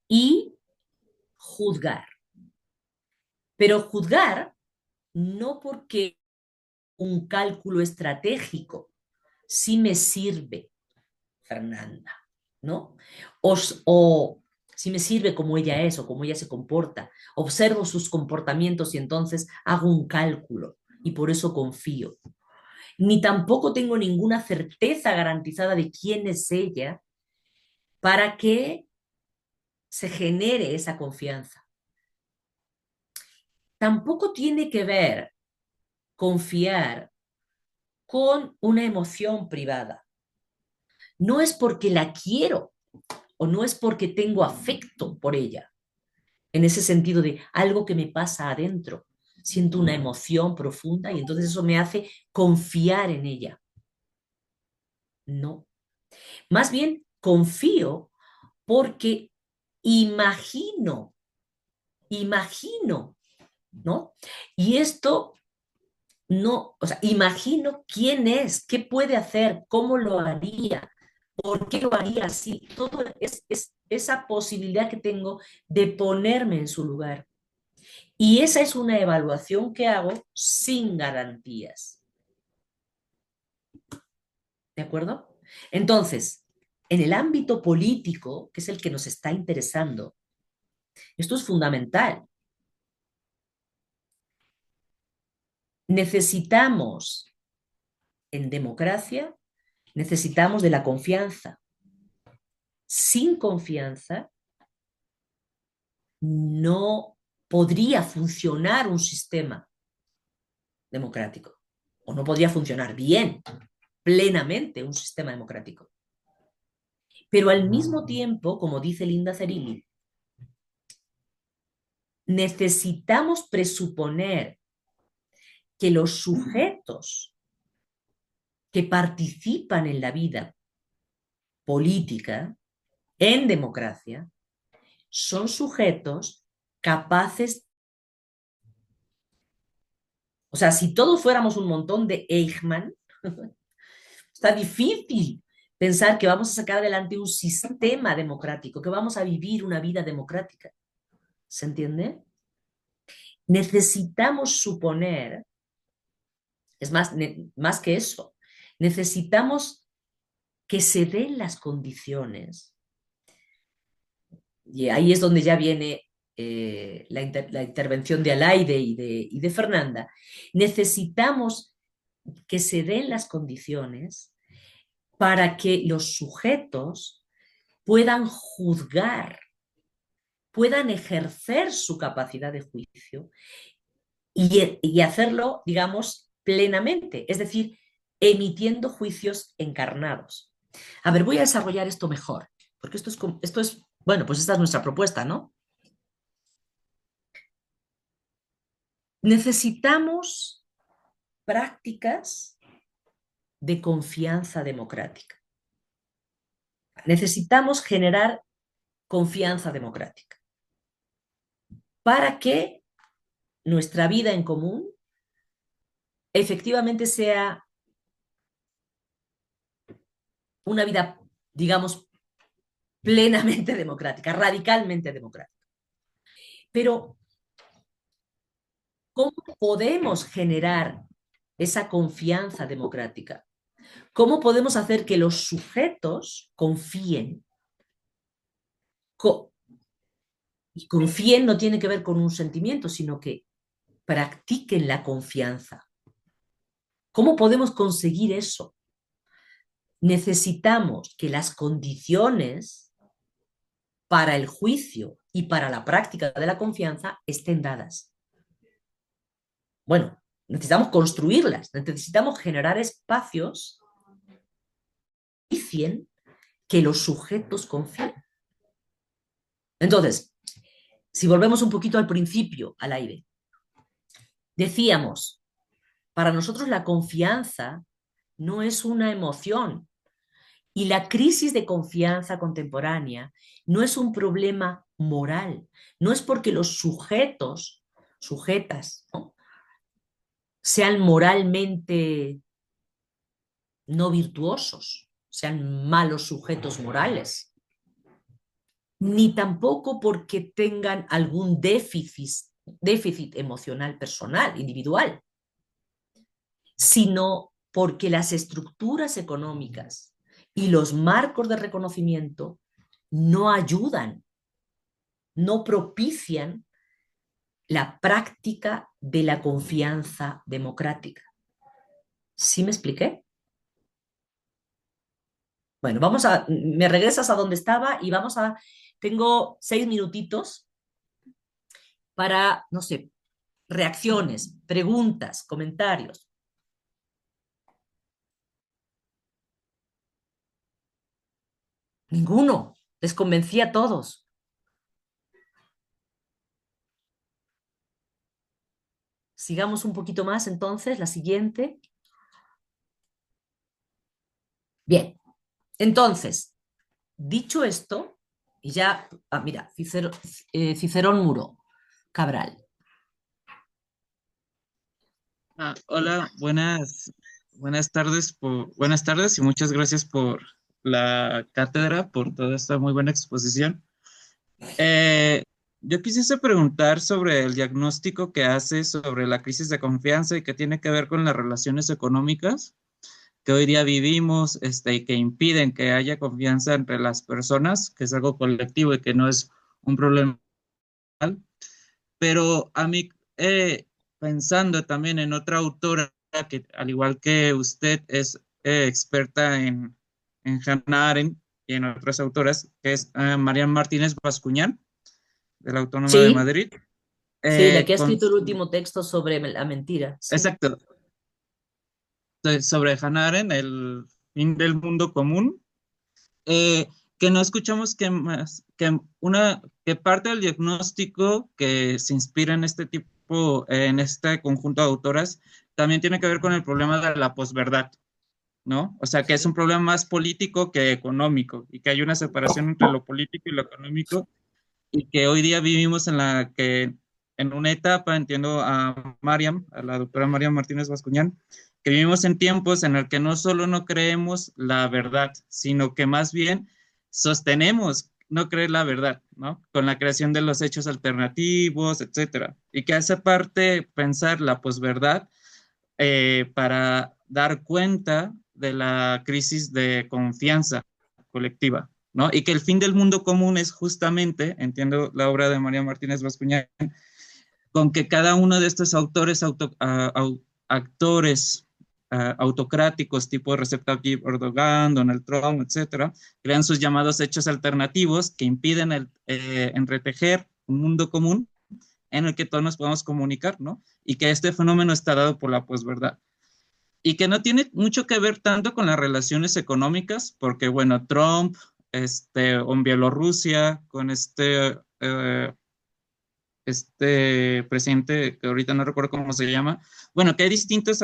y juzgar. Pero juzgar no porque un cálculo estratégico sí me sirve, Fernanda, ¿no? O si me sirve como ella es o como ella se comporta. Observo sus comportamientos y entonces hago un cálculo y por eso confío. Ni tampoco tengo ninguna certeza garantizada de quién es ella para que se genere esa confianza. Tampoco tiene que ver confiar con una emoción privada. No es porque la quiero o no es porque tengo afecto por ella, en ese sentido de algo que me pasa adentro. Siento una emoción profunda y entonces eso me hace confiar en ella. No. Más bien confío porque imagino, ¿no? Y esto no, o sea, imagino quién es, qué puede hacer, cómo lo haría, por qué lo haría así. Todo es esa posibilidad que tengo de ponerme en su lugar. Y esa es una evaluación que hago sin garantías. ¿De acuerdo? Entonces, en el ámbito político, que es el que nos está interesando, esto es fundamental. Necesitamos, en democracia, necesitamos de la confianza. Sin confianza, no podría funcionar un sistema democrático. O no podría funcionar bien, plenamente, un sistema democrático. Pero al mismo tiempo, como dice Linda Zerilli, necesitamos presuponer que los sujetos que participan en la vida política, en democracia, son sujetos capaces. O sea, si todos fuéramos un montón de Eichmann, está difícil pensar que vamos a sacar adelante un sistema democrático, que vamos a vivir una vida democrática. ¿Se entiende? Necesitamos suponer, es más que eso, necesitamos que se den las condiciones y ahí es donde ya viene la intervención de Alaide y de Fernanda, necesitamos que se den las condiciones para que los sujetos puedan juzgar, puedan ejercer su capacidad de juicio y hacerlo, digamos, plenamente, es decir, emitiendo juicios encarnados. A ver, voy a desarrollar esto mejor, porque esto es, bueno, pues esta es nuestra propuesta, ¿no? Necesitamos prácticas de confianza democrática. Necesitamos generar confianza democrática para que nuestra vida en común efectivamente sea una vida, digamos, plenamente democrática, radicalmente democrática. Pero, ¿cómo podemos generar esa confianza democrática? ¿Cómo podemos hacer que los sujetos confíen? Y confíen no tiene que ver con un sentimiento, sino que practiquen la confianza. ¿Cómo podemos conseguir eso? Necesitamos que las condiciones para el juicio y para la práctica de la confianza estén dadas. Bueno, necesitamos construirlas, necesitamos generar espacios que propicien que los sujetos confíen. Entonces, si volvemos un poquito al principio, al aire, decíamos, para nosotros la confianza no es una emoción y la crisis de confianza contemporánea no es un problema moral, no es porque los sujetos, sujetas, ¿no?, sean moralmente no virtuosos, sean malos sujetos morales, ni tampoco porque tengan algún déficit emocional personal, individual, sino porque las estructuras económicas y los marcos de reconocimiento no ayudan, no propician la práctica de la confianza democrática. ¿Sí me expliqué? Bueno, me regresas a donde estaba y tengo 6 minutitos para, no sé, reacciones, preguntas, comentarios. Ninguno. Les convencí a todos. Sigamos un poquito más entonces, la siguiente. Bien, entonces, dicho esto, y ya, mira, Cicerón Muro Cabral. Hola, buenas tardes y muchas gracias por la cátedra, por toda esta muy buena exposición. Eh, yo quisiese preguntar sobre el diagnóstico que hace sobre la crisis de confianza y que tiene que ver con las relaciones económicas que hoy día vivimos, y que impiden que haya confianza entre las personas, que es algo colectivo y que no es un problema. Pero a mí, pensando también en otra autora que, al igual que usted, es experta en Hannah Arendt y en otras autoras, que es Marian Martínez Bascuñán, de la Autónoma de Sí, Madrid. sí, la que ha Con, escrito el último texto sobre la mentira. Sí. exacto, sobre Hannah Arendt, el fin del mundo común, eh, que no escuchamos que parte del diagnóstico que se inspira en este tipo, en este conjunto de autoras, también tiene que ver con el problema de la posverdad, ¿no? O sea, que es un Sí. problema más político que económico y que hay una separación entre lo político y lo económico y que hoy día vivimos en una etapa, entiendo a la doctora Mariam Martínez Bascuñán, que vivimos en tiempos en el que no solo no creemos la verdad, sino que más bien sostenemos no creer la verdad, ¿no? Con la creación de los hechos alternativos, etcétera. Y que hace parte pensar la posverdad para dar cuenta de la crisis de confianza colectiva, ¿no? Y que el fin del mundo común es justamente, entiendo la obra de María Martínez Bascuñán, con que cada uno de estos actores autocráticos tipo Recep Tayyip Erdogan, Donald Trump, etcétera, crean sus llamados hechos alternativos que impiden entretejer un mundo común en el que todos nos podamos comunicar, ¿no? Y que este fenómeno está dado por la posverdad. Y que no tiene mucho que ver tanto con las relaciones económicas, porque, bueno, Trump, o en Bielorrusia, con este presidente, que ahorita no recuerdo cómo se llama, bueno, que hay distintos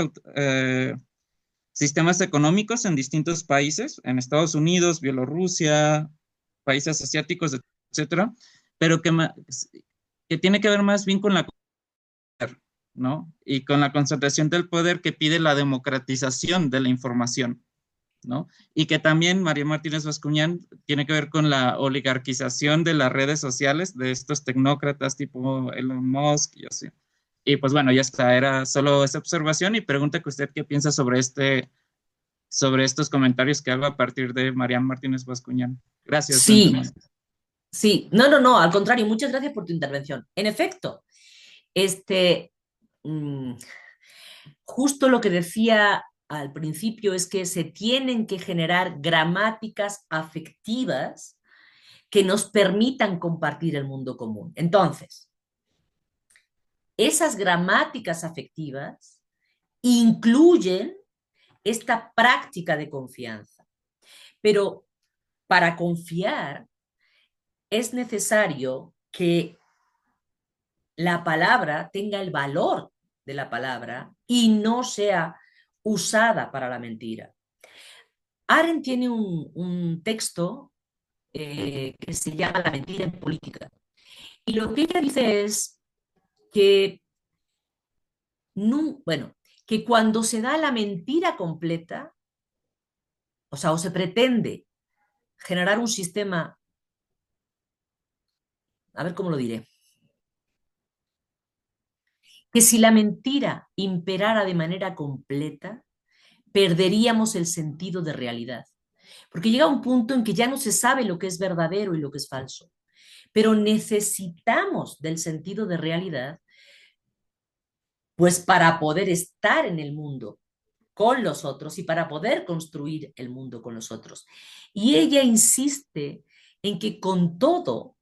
sistemas económicos en distintos países, en Estados Unidos, Bielorrusia, países asiáticos, etcétera, pero que tiene que ver más bien con la, ¿no? Y con la concentración del poder que pide la democratización de la información, ¿no? Y que también María Martínez Bascuñán tiene que ver con la oligarquización de las redes sociales de estos tecnócratas tipo Elon Musk y así. Y pues bueno, ya está, era solo esa observación y pregunta que usted qué piensa sobre estos comentarios que hago a partir de María Martínez Bascuñán. Gracias, de Sí, antemano. sí, no, al contrario, muchas gracias por tu intervención. En efecto, este, mm, justo lo que decía al principio es que se tienen que generar gramáticas afectivas que nos permitan compartir el mundo común. Entonces, esas gramáticas afectivas incluyen esta práctica de confianza. Pero para confiar es necesario que la palabra tenga el valor de la palabra y no sea usada para la mentira. Arendt tiene un texto que se llama La mentira en política. Y lo que ella dice es que, no, bueno, que cuando se da la mentira completa, o sea, o se pretende generar un sistema, a ver cómo lo diré, que si la mentira imperara de manera completa, perderíamos el sentido de realidad. Porque llega un punto en que ya no se sabe lo que es verdadero y lo que es falso. Pero necesitamos del sentido de realidad, pues para poder estar en el mundo con los otros y para poder construir el mundo con los otros. Y ella insiste en que con todo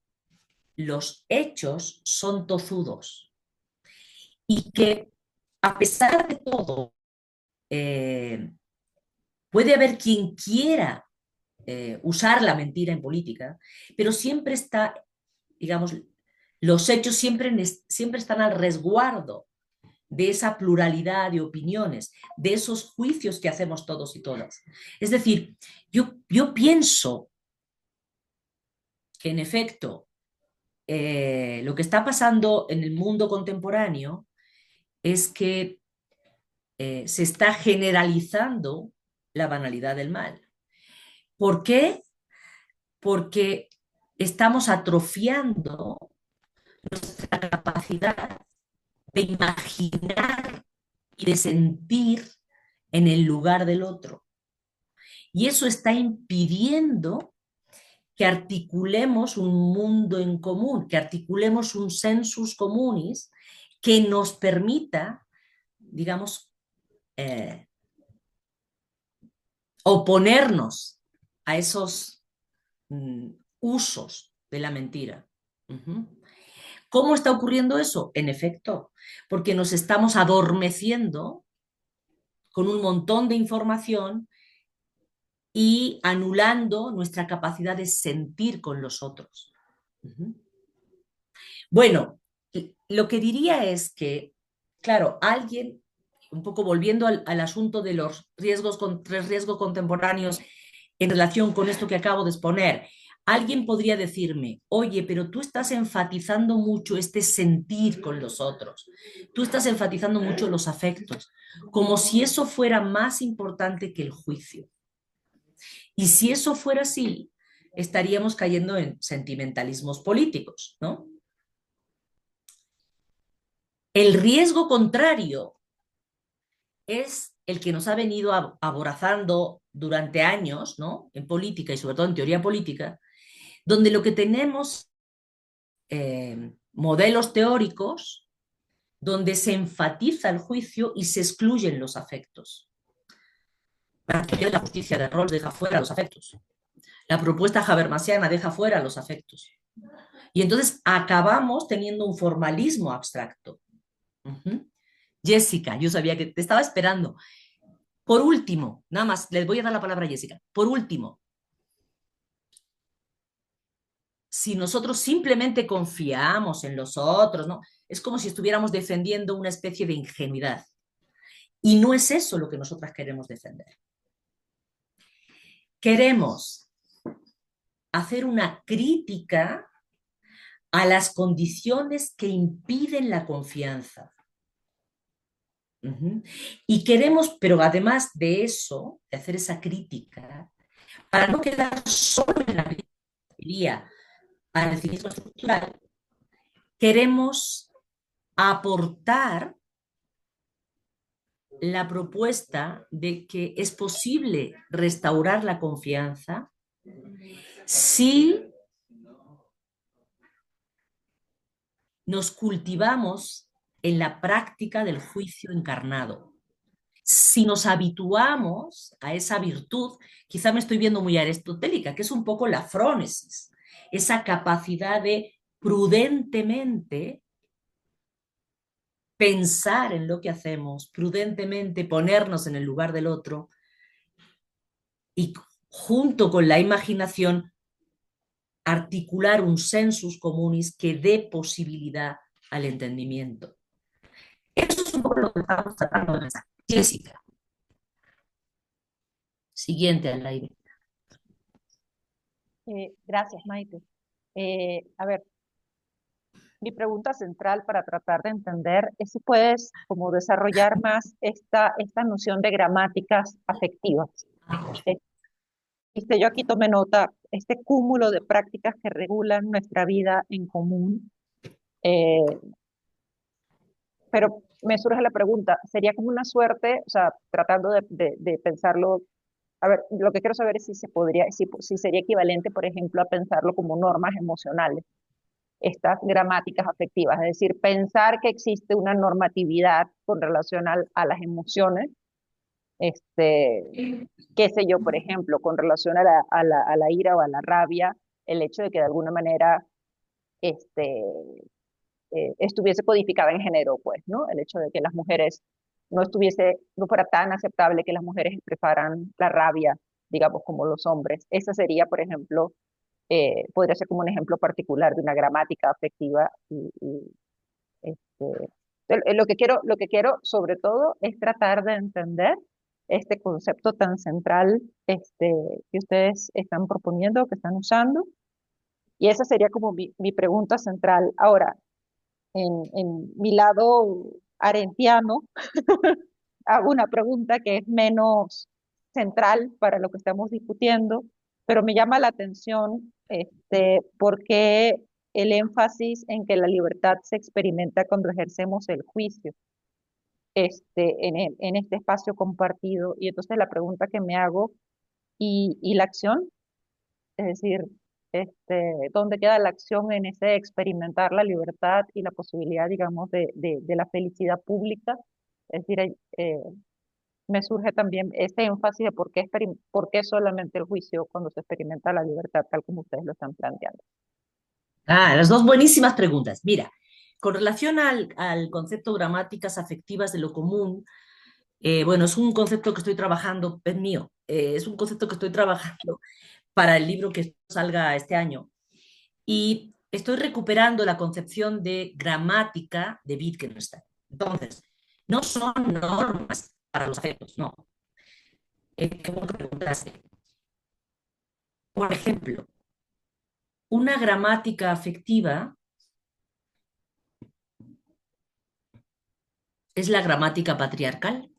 los hechos son tozudos y que a pesar de todo puede haber quien quiera usar la mentira en política, pero siempre está, digamos, los hechos siempre están al resguardo de esa pluralidad de opiniones, de esos juicios que hacemos todos y todas. Es decir, yo pienso que en efecto lo que está pasando en el mundo contemporáneo es que se está generalizando la banalidad del mal. ¿Por qué? Porque estamos atrofiando nuestra capacidad de imaginar y de sentir en el lugar del otro. Y eso está impidiendo que articulemos un mundo en común, que articulemos un sensus communis que nos permita, digamos, oponernos a esos usos de la mentira. ¿Cómo está ocurriendo eso? En efecto, porque nos estamos adormeciendo con un montón de información y anulando nuestra capacidad de sentir con los otros. Bueno, lo que diría es que, claro, alguien, un poco volviendo al asunto de los riesgos contemporáneos en relación con esto que acabo de exponer, alguien podría decirme, oye, pero tú estás enfatizando mucho este sentir con los otros, tú estás enfatizando mucho los afectos, como si eso fuera más importante que el juicio. Y si eso fuera así, estaríamos cayendo en sentimentalismos políticos, ¿no? El riesgo contrario es el que nos ha venido aborazando durante años, ¿no? En política y sobre todo en teoría política, donde lo que tenemos modelos teóricos donde se enfatiza el juicio y se excluyen los afectos. La teoría de la justicia de Rawls deja fuera los afectos. La propuesta habermasiana deja fuera los afectos. Y entonces acabamos teniendo un formalismo abstracto. Jessica, yo sabía que te estaba esperando. Por último, nada más, les voy a dar la palabra a Jessica. Por último, si nosotros simplemente confiamos en los otros, ¿no? Es como si estuviéramos defendiendo una especie de ingenuidad. Y no es eso lo que nosotras queremos defender. Queremos hacer una crítica a las condiciones que impiden la confianza. Y queremos, pero además de eso, de hacer esa crítica, para no quedar solo en la crítica al cinismo estructural, queremos aportar la propuesta de que es posible restaurar la confianza si nos cultivamos en la práctica del juicio encarnado. Si nos habituamos a esa virtud, quizá me estoy viendo muy aristotélica, que es un poco la frónesis, esa capacidad de prudentemente pensar en lo que hacemos, prudentemente ponernos en el lugar del otro y junto con la imaginación articular un sensus communis que dé posibilidad al entendimiento. Eso es un poco lo que estamos tratando de pensar. Jessica. Siguiente al aire. Gracias, Maite. A ver, mi pregunta central para tratar de entender es si puedes como desarrollar más esta noción de gramáticas afectivas. Yo aquí tomé nota, este cúmulo de prácticas que regulan nuestra vida en común, pero me surge la pregunta, ¿sería como una suerte, o sea, tratando de pensarlo, a ver, lo que quiero saber es si se podría, si sería equivalente, por ejemplo, a pensarlo como normas emocionales, estas gramáticas afectivas, es decir, pensar que existe una normatividad con relación a las emociones, qué sé yo, por ejemplo, con relación a la ira o a la rabia, el hecho de que de alguna manera estuviese codificada en género, pues, ¿no? El hecho de que las mujeres no fuera tan aceptable que las mujeres expresaran la rabia, digamos, como los hombres. Esa sería, por ejemplo, podría ser como un ejemplo particular de una gramática afectiva lo que quiero sobre todo es tratar de entender este concepto tan central que ustedes están proponiendo, que están usando, y esa sería como mi pregunta central. Ahora, en mi lado arentiano, hago una pregunta que es menos central para lo que estamos discutiendo, pero me llama la atención porque el énfasis en que la libertad se experimenta cuando ejercemos el juicio en este espacio compartido. Y entonces la pregunta que me hago, ¿y la acción? Es decir, ¿dónde queda la acción en ese experimentar la libertad y la posibilidad, digamos, de la felicidad pública? Es decir, me surge también este énfasis de por qué solamente el juicio cuando se experimenta la libertad, tal como ustedes lo están planteando. Las dos buenísimas preguntas. Mira, con relación al concepto gramáticas afectivas de lo común, bueno, es un concepto que estoy trabajando, es mío, es un concepto que estoy trabajando para el libro que salga este año. Y estoy recuperando la concepción de gramática de Wittgenstein. Entonces, no son normas para los afectos, no. Qué bueno que preguntaste. Por ejemplo, una gramática afectiva es la gramática patriarcal.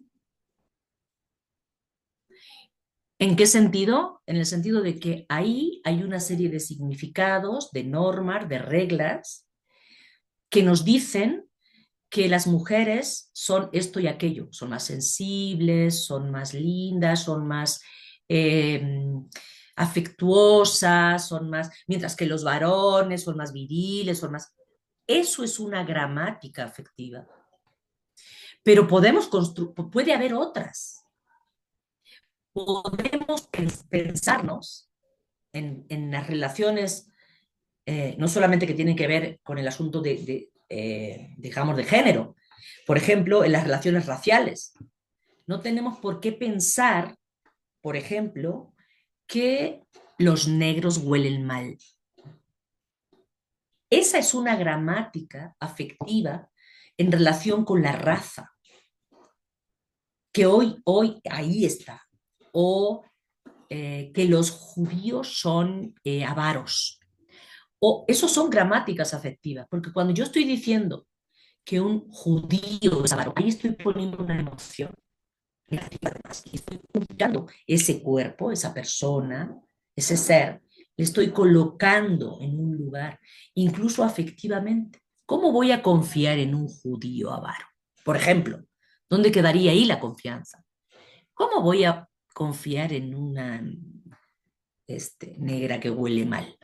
¿En qué sentido? En el sentido de que ahí hay una serie de significados, de normas, de reglas, que nos dicen que las mujeres son esto y aquello, son más sensibles, son más lindas, son más afectuosas, son más, mientras que los varones son más viriles, son más... Eso es una gramática afectiva. Pero puede haber otras. Podemos pensarnos en las relaciones, no solamente que tienen que ver con el asunto digamos, de género. Por ejemplo, en las relaciones raciales. No tenemos por qué pensar, por ejemplo, que los negros huelen mal. Esa es una gramática afectiva en relación con la raza, que hoy ahí está. O que los judíos son avaros. O esos son gramáticas afectivas, porque cuando yo estoy diciendo que un judío es avaro, ahí estoy poniendo una emoción negativa además, y estoy juzgando ese cuerpo, esa persona, ese ser, le estoy colocando en un lugar, incluso afectivamente. ¿Cómo voy a confiar en un judío avaro? Por ejemplo, ¿dónde quedaría ahí la confianza? ¿Cómo voy a confiar en una negra que huele mal?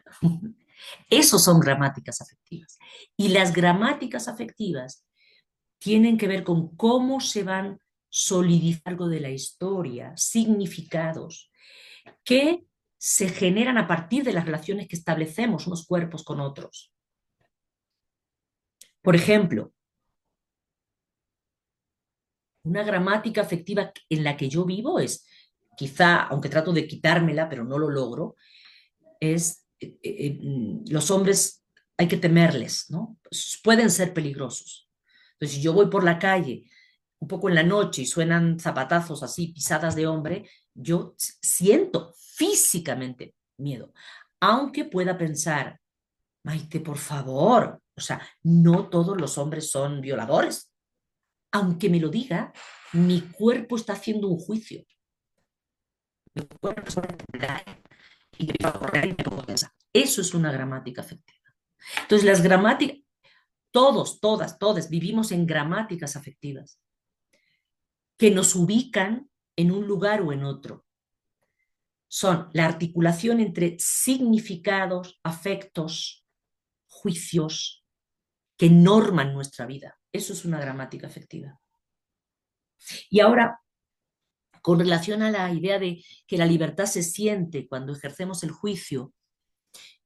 Esos son gramáticas afectivas. Y las gramáticas afectivas tienen que ver con cómo se van solidificando de la historia, significados que se generan a partir de las relaciones que establecemos unos cuerpos con otros. Por ejemplo, una gramática afectiva en la que yo vivo es, quizá, aunque trato de quitármela, pero no lo logro, es los hombres hay que temerles, ¿no? Pueden ser peligrosos. Entonces, si yo voy por la calle un poco en la noche y suenan zapatazos así, pisadas de hombre, yo siento físicamente miedo, aunque pueda pensar, Maite, por favor, o sea, no todos los hombres son violadores. Aunque me lo diga, mi cuerpo está haciendo un juicio. Mi cuerpo es una entidad y yo iba a correr y me pongo a pensar. Eso es una gramática afectiva. Entonces, las gramáticas, todas vivimos en gramáticas afectivas que nos ubican en un lugar o en otro. Son la articulación entre significados, afectos, juicios que norman nuestra vida. Eso es una gramática afectiva. Y ahora, con relación a la idea de que la libertad se siente cuando ejercemos el juicio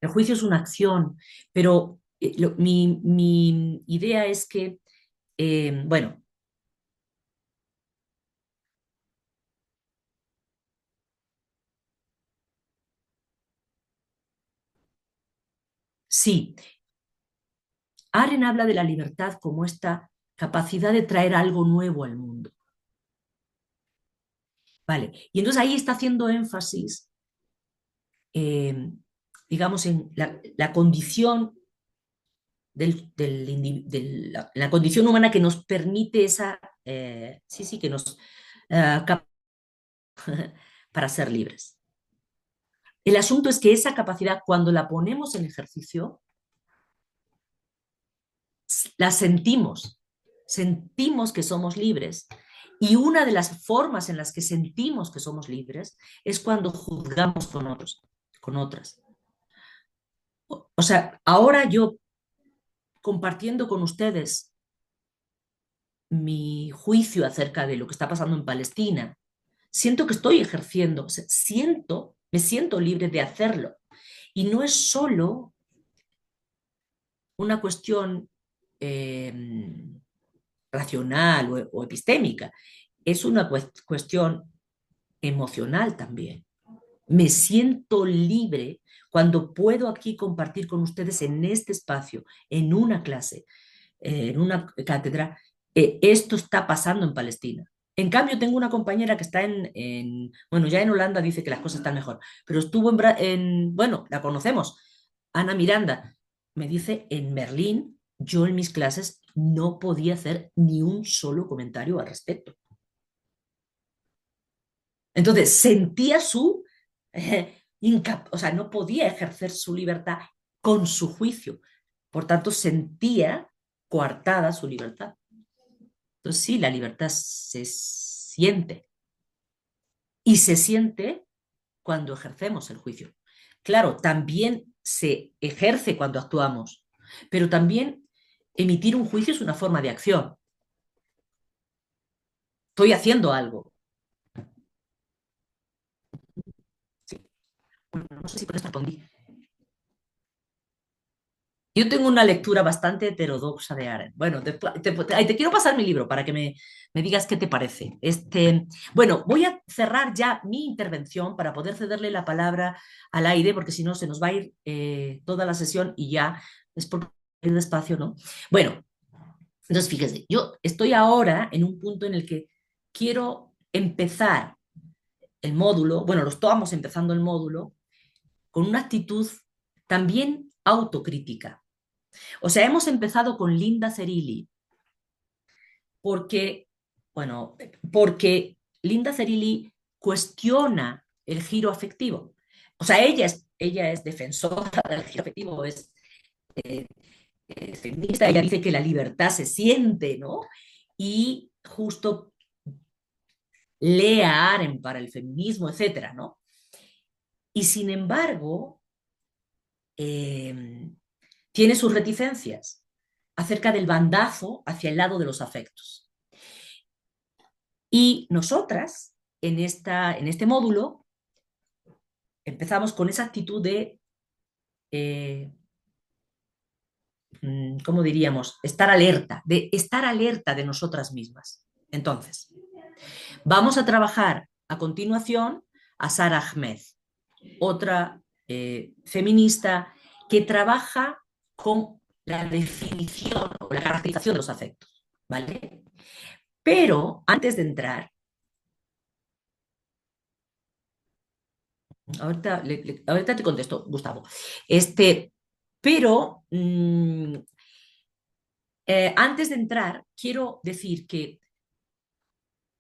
es una acción, pero mi idea es que, bueno, sí, Arendt habla de la libertad como esta capacidad de traer algo nuevo al mundo. Vale, y entonces ahí está haciendo énfasis, digamos, en la condición la condición humana que nos permite esa, que nos para ser libres. El asunto es que esa capacidad, cuando la ponemos en ejercicio, la sentimos que somos libres. Y una de las formas en las que sentimos que somos libres es cuando juzgamos con otros, con otras. O sea, ahora yo, compartiendo con ustedes mi juicio acerca de lo que está pasando en Palestina, siento que estoy ejerciendo, o sea, me siento libre de hacerlo. Y no es solo una cuestión racional o epistémica, es una cuestión emocional también. Me siento libre cuando puedo aquí compartir con ustedes en este espacio, en una clase, en una cátedra, esto está pasando en Palestina. En cambio, tengo una compañera que está bueno, ya en Holanda dice que las cosas están mejor, pero estuvo bueno, la conocemos, Ana Miranda, me dice en Berlín, yo en mis clases no podía hacer ni un solo comentario al respecto. Entonces, sentía o sea, no podía ejercer su libertad con su juicio. Por tanto, sentía coartada su libertad. Entonces sí, la libertad se siente y se siente cuando ejercemos el juicio. Claro, también se ejerce cuando actuamos, pero también emitir un juicio es una forma de acción. Estoy haciendo algo. Sí. Bueno, no sé si por eso respondí. Yo tengo una lectura bastante heterodoxa de Arendt. Bueno, te quiero pasar mi libro para que me digas qué te parece. Bueno, voy a cerrar ya mi intervención para poder cederle la palabra al aire, porque si no se nos va a ir toda la sesión y ya es por ir despacio, ¿no? Bueno, entonces fíjese, yo estoy ahora en un punto en el que quiero empezar el módulo, bueno, lo estamos empezando el módulo, con una actitud también autocrítica. O sea, hemos empezado con Linda Zerilli porque, bueno, porque Linda Zerilli cuestiona el giro afectivo. O sea, ella es defensora del giro afectivo, eh, es feminista, ella dice que la libertad se siente, ¿no? Y justo lee a Arendt para el feminismo, etcétera, ¿no? Y sin embargo, tiene sus reticencias acerca del bandazo hacia el lado de los afectos. Y nosotras, en este módulo, empezamos con esa actitud de, ¿cómo diríamos? De estar alerta de nosotras mismas. Entonces, vamos a trabajar a continuación a Sara Ahmed, otra feminista que trabaja con la definición o la caracterización de los afectos, ¿vale? Pero antes de entrar, ahorita te contesto, Gustavo. Pero antes de entrar, quiero decir que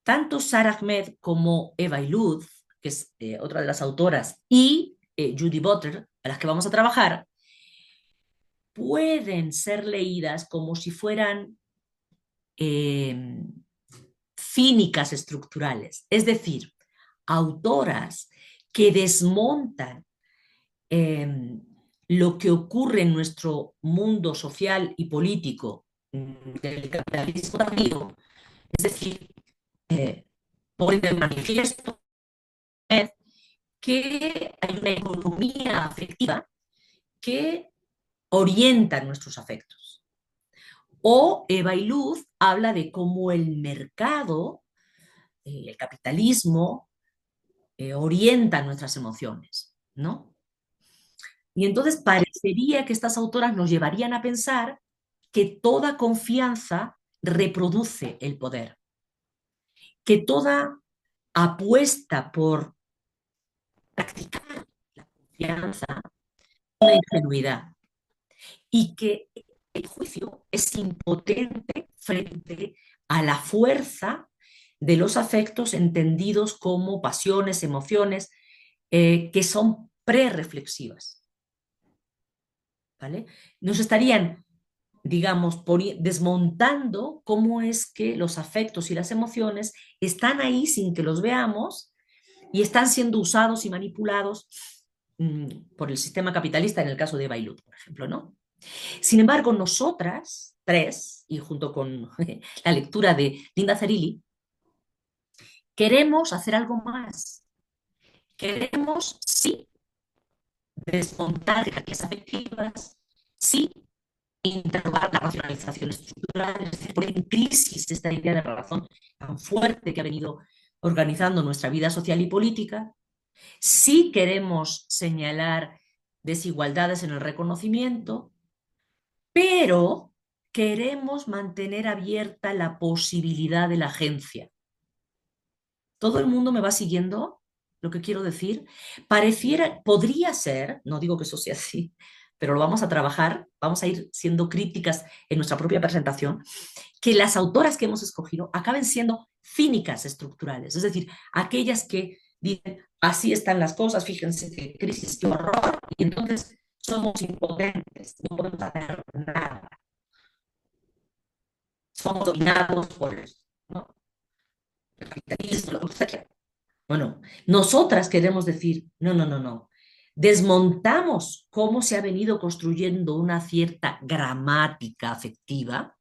tanto Sara Ahmed como Eva Iluz, que es otra de las autoras, y Judy Butler, a las que vamos a trabajar, pueden ser leídas como si fueran cínicas estructurales, es decir, autoras que desmontan lo que ocurre en nuestro mundo social y político del capitalismo tardío, es decir, ponen de manifiesto que hay una economía afectiva que orienta nuestros afectos. O Eva Iluz habla de cómo el mercado, el capitalismo, orienta nuestras emociones, ¿no? Y entonces parecería que estas autoras nos llevarían a pensar que toda confianza reproduce el poder, que toda apuesta por practicar la confianza es una ingenuidad y que el juicio es impotente frente a la fuerza de los afectos entendidos como pasiones, emociones, que son prereflexivas, ¿vale? Nos estarían, digamos, desmontando cómo es que los afectos y las emociones están ahí sin que los veamos y están siendo usados y manipulados por el sistema capitalista en el caso de Bailut, por ejemplo, ¿no? Sin embargo, nosotras tres, y junto con la lectura de Linda Zerilli, queremos hacer algo más. Queremos, sí, desmontar jerarquías afectivas, sí, interrogar la racionalización estructural, es decir, poner en crisis esta idea de la razón tan fuerte que ha venido organizando nuestra vida social y política. Sí queremos señalar desigualdades en el reconocimiento, pero queremos mantener abierta la posibilidad de la agencia. ¿Todo el mundo me va siguiendo lo que quiero decir? Podría ser, no digo que eso sea así, pero lo vamos a trabajar, vamos a ir siendo críticas en nuestra propia presentación, que las autoras que hemos escogido acaben siendo cínicas estructurales, es decir, aquellas que dicen, así están las cosas, fíjense qué crisis, qué horror, y entonces somos impotentes, no podemos hacer nada. somos dominados por ¿no? el capitalismo, lo que sea. Bueno, nosotras queremos decir, no, no, no, no. Desmontamos cómo se ha venido construyendo una cierta gramática afectiva,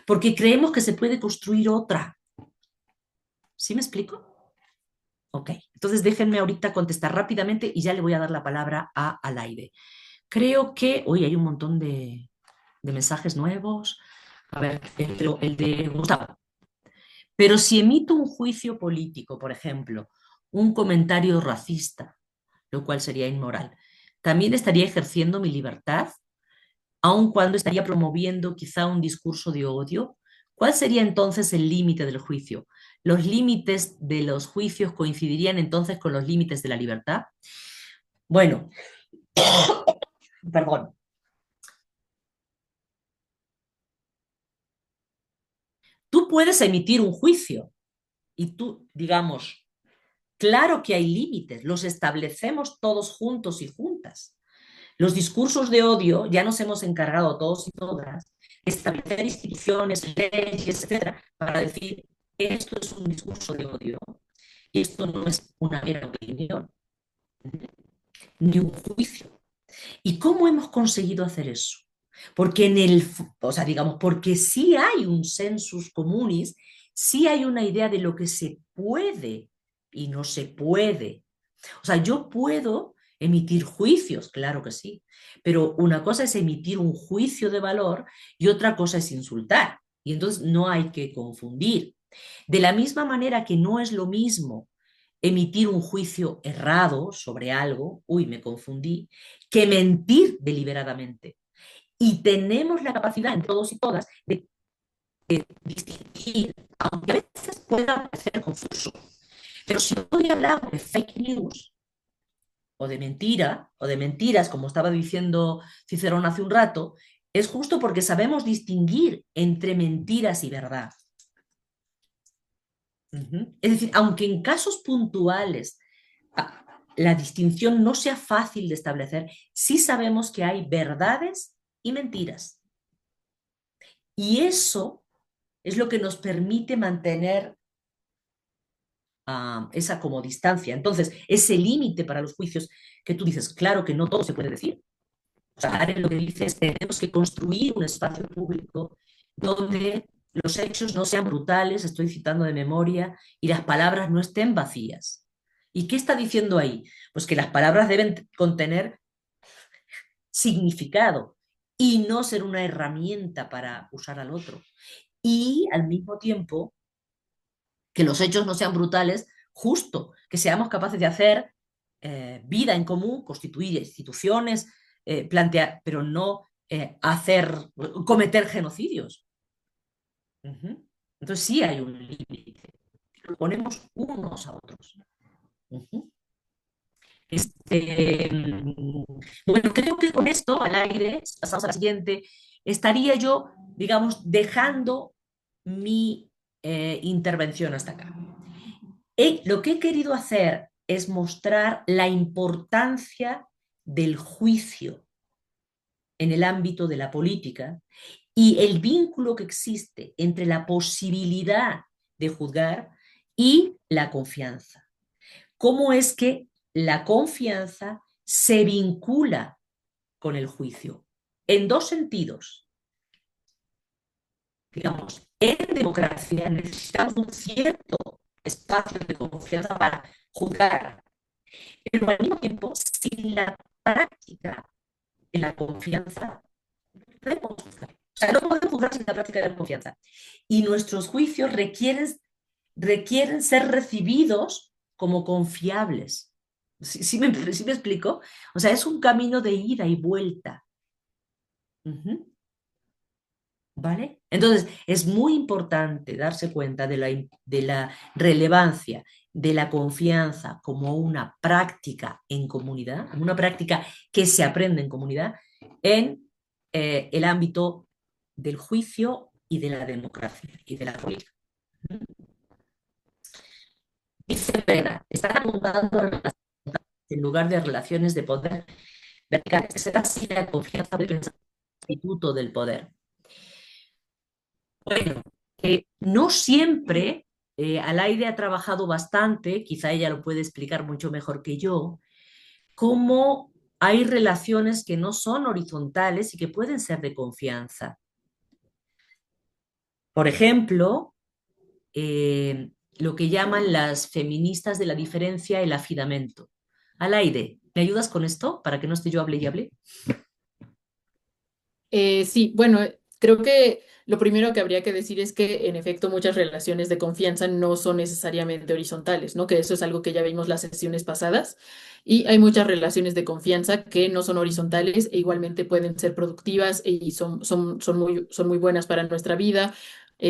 porque creemos que se puede construir otra. ¿Sí me explico? Ok, entonces déjenme ahorita contestar rápidamente y ya le voy a dar la palabra a Alaide. Creo que hoy hay un montón de mensajes nuevos. A ver, el de Gustavo. Pero si emito un juicio político, por ejemplo, un comentario racista, lo cual sería inmoral, también estaría ejerciendo mi libertad, aun cuando estaría promoviendo quizá un discurso de odio. ¿Cuál sería entonces el límite del juicio? ¿Los límites de los juicios coincidirían entonces con los límites de la libertad? Bueno, perdón. Tú puedes emitir un juicio y tú, digamos, claro que hay límites, los establecemos todos juntos y juntas. Los discursos de odio ya nos hemos encargado todos y todas de establecer instituciones, leyes, etcétera, para decir esto es un discurso de odio y esto no es una mera opinión ni un juicio. ¿Y cómo hemos conseguido hacer eso? Porque o sea, digamos, porque sí hay un sensus communis, sí hay una idea de lo que se puede y no se puede. O sea, yo puedo emitir juicios, claro que sí, pero una cosa es emitir un juicio de valor y otra cosa es insultar. Y entonces no hay que confundir. De la misma manera que no es lo mismo emitir un juicio errado sobre algo, uy, me confundí, que mentir deliberadamente. Y tenemos la capacidad en todos y todas de distinguir, aunque a veces pueda parecer confuso. Pero si hoy hablamos de fake news o de mentira o de mentiras, como estaba diciendo Cicerón hace un rato, es justo porque sabemos distinguir entre mentiras y verdad. Es decir, aunque en casos puntuales la distinción no sea fácil de establecer, sí sabemos que hay verdades y mentiras. Y eso es lo que nos permite mantener esa como distancia. Entonces, ese límite para los juicios que tú dices, claro que no todo se puede decir. O sea, Arendt lo que dice es que tenemos que construir un espacio público donde los hechos no sean brutales, estoy citando de memoria, y las palabras no estén vacías. ¿Y qué está diciendo ahí? Pues que las palabras deben contener significado y no ser una herramienta para usar al otro. Y al mismo tiempo, que los hechos no sean brutales, justo, que seamos capaces de hacer vida en común, constituir instituciones, plantear, pero no cometer genocidios. Entonces sí hay un límite, lo ponemos unos a otros. Bueno, creo que con esto, al aire, pasamos a la siguiente, estaría yo, digamos, dejando mi intervención hasta acá. Lo que he querido hacer es mostrar la importancia del juicio en el ámbito de la política y el vínculo que existe entre la posibilidad de juzgar y la confianza. ¿Cómo es que la confianza se vincula con el juicio? En dos sentidos. Digamos, en democracia necesitamos un cierto espacio de confianza para juzgar, pero al mismo tiempo, sin la práctica de la confianza, no podemos juzgar. O sea, no podemos juzgar sin la práctica de la confianza. Y nuestros juicios requieren ser recibidos como confiables. ¿Sí me explico? O sea, es un camino de ida y vuelta. ¿Vale? Entonces, es muy importante darse cuenta de la relevancia de la confianza como una práctica en comunidad, como una práctica que se aprende en comunidad, en el ámbito del juicio y de la democracia y de la política. Dice Pena, están apuntando a en lugar de relaciones de poder verticales. Es así la confianza del instituto del poder. Bueno, no siempre, Alaide ha trabajado bastante, quizá ella lo puede explicar mucho mejor que yo, cómo hay relaciones que no son horizontales y que pueden ser de confianza. Por ejemplo, lo que llaman las feministas de la diferencia, el afidamento. Alaide, ¿me ayudas con esto para que no esté yo hable y hable? Sí, bueno, creo que lo primero que habría que decir es que en efecto muchas relaciones de confianza no son necesariamente horizontales, ¿no? Que eso es algo que ya vimos las sesiones pasadas y hay muchas relaciones de confianza que no son horizontales e igualmente pueden ser productivas y son muy buenas para nuestra vida.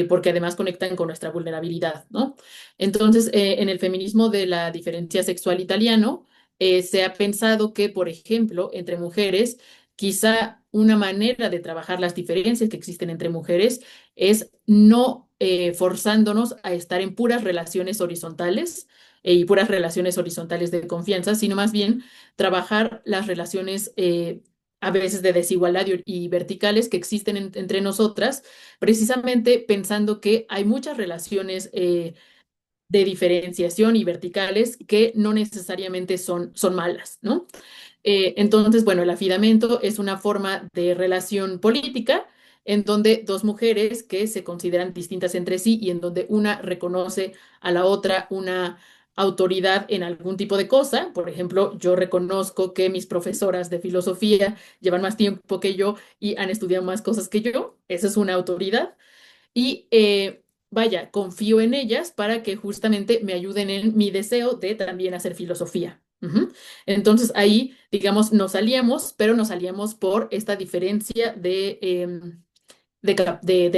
Porque además conectan con nuestra vulnerabilidad, ¿no? Entonces, en el feminismo de la diferencia sexual italiano, se ha pensado que, por ejemplo, entre mujeres, quizá una manera de trabajar las diferencias que existen entre mujeres es no forzándonos a estar en puras relaciones horizontales y puras relaciones horizontales de confianza, sino más bien trabajar las relaciones a veces de desigualdad y verticales que existen entre nosotras, precisamente pensando que hay muchas relaciones de diferenciación y verticales que no necesariamente son malas, ¿no? Entonces, bueno, el afidamento es una forma de relación política en donde dos mujeres que se consideran distintas entre sí y en donde una reconoce a la otra una autoridad en algún tipo de cosa. Por ejemplo, yo reconozco que mis profesoras de filosofía llevan más tiempo que yo y han estudiado más cosas que yo. Esa es una autoridad. Y vaya, confío en ellas para que justamente me ayuden en mi deseo de también hacer filosofía. Ujú. Entonces ahí, digamos, nos salíamos, pero nos salíamos por esta diferencia de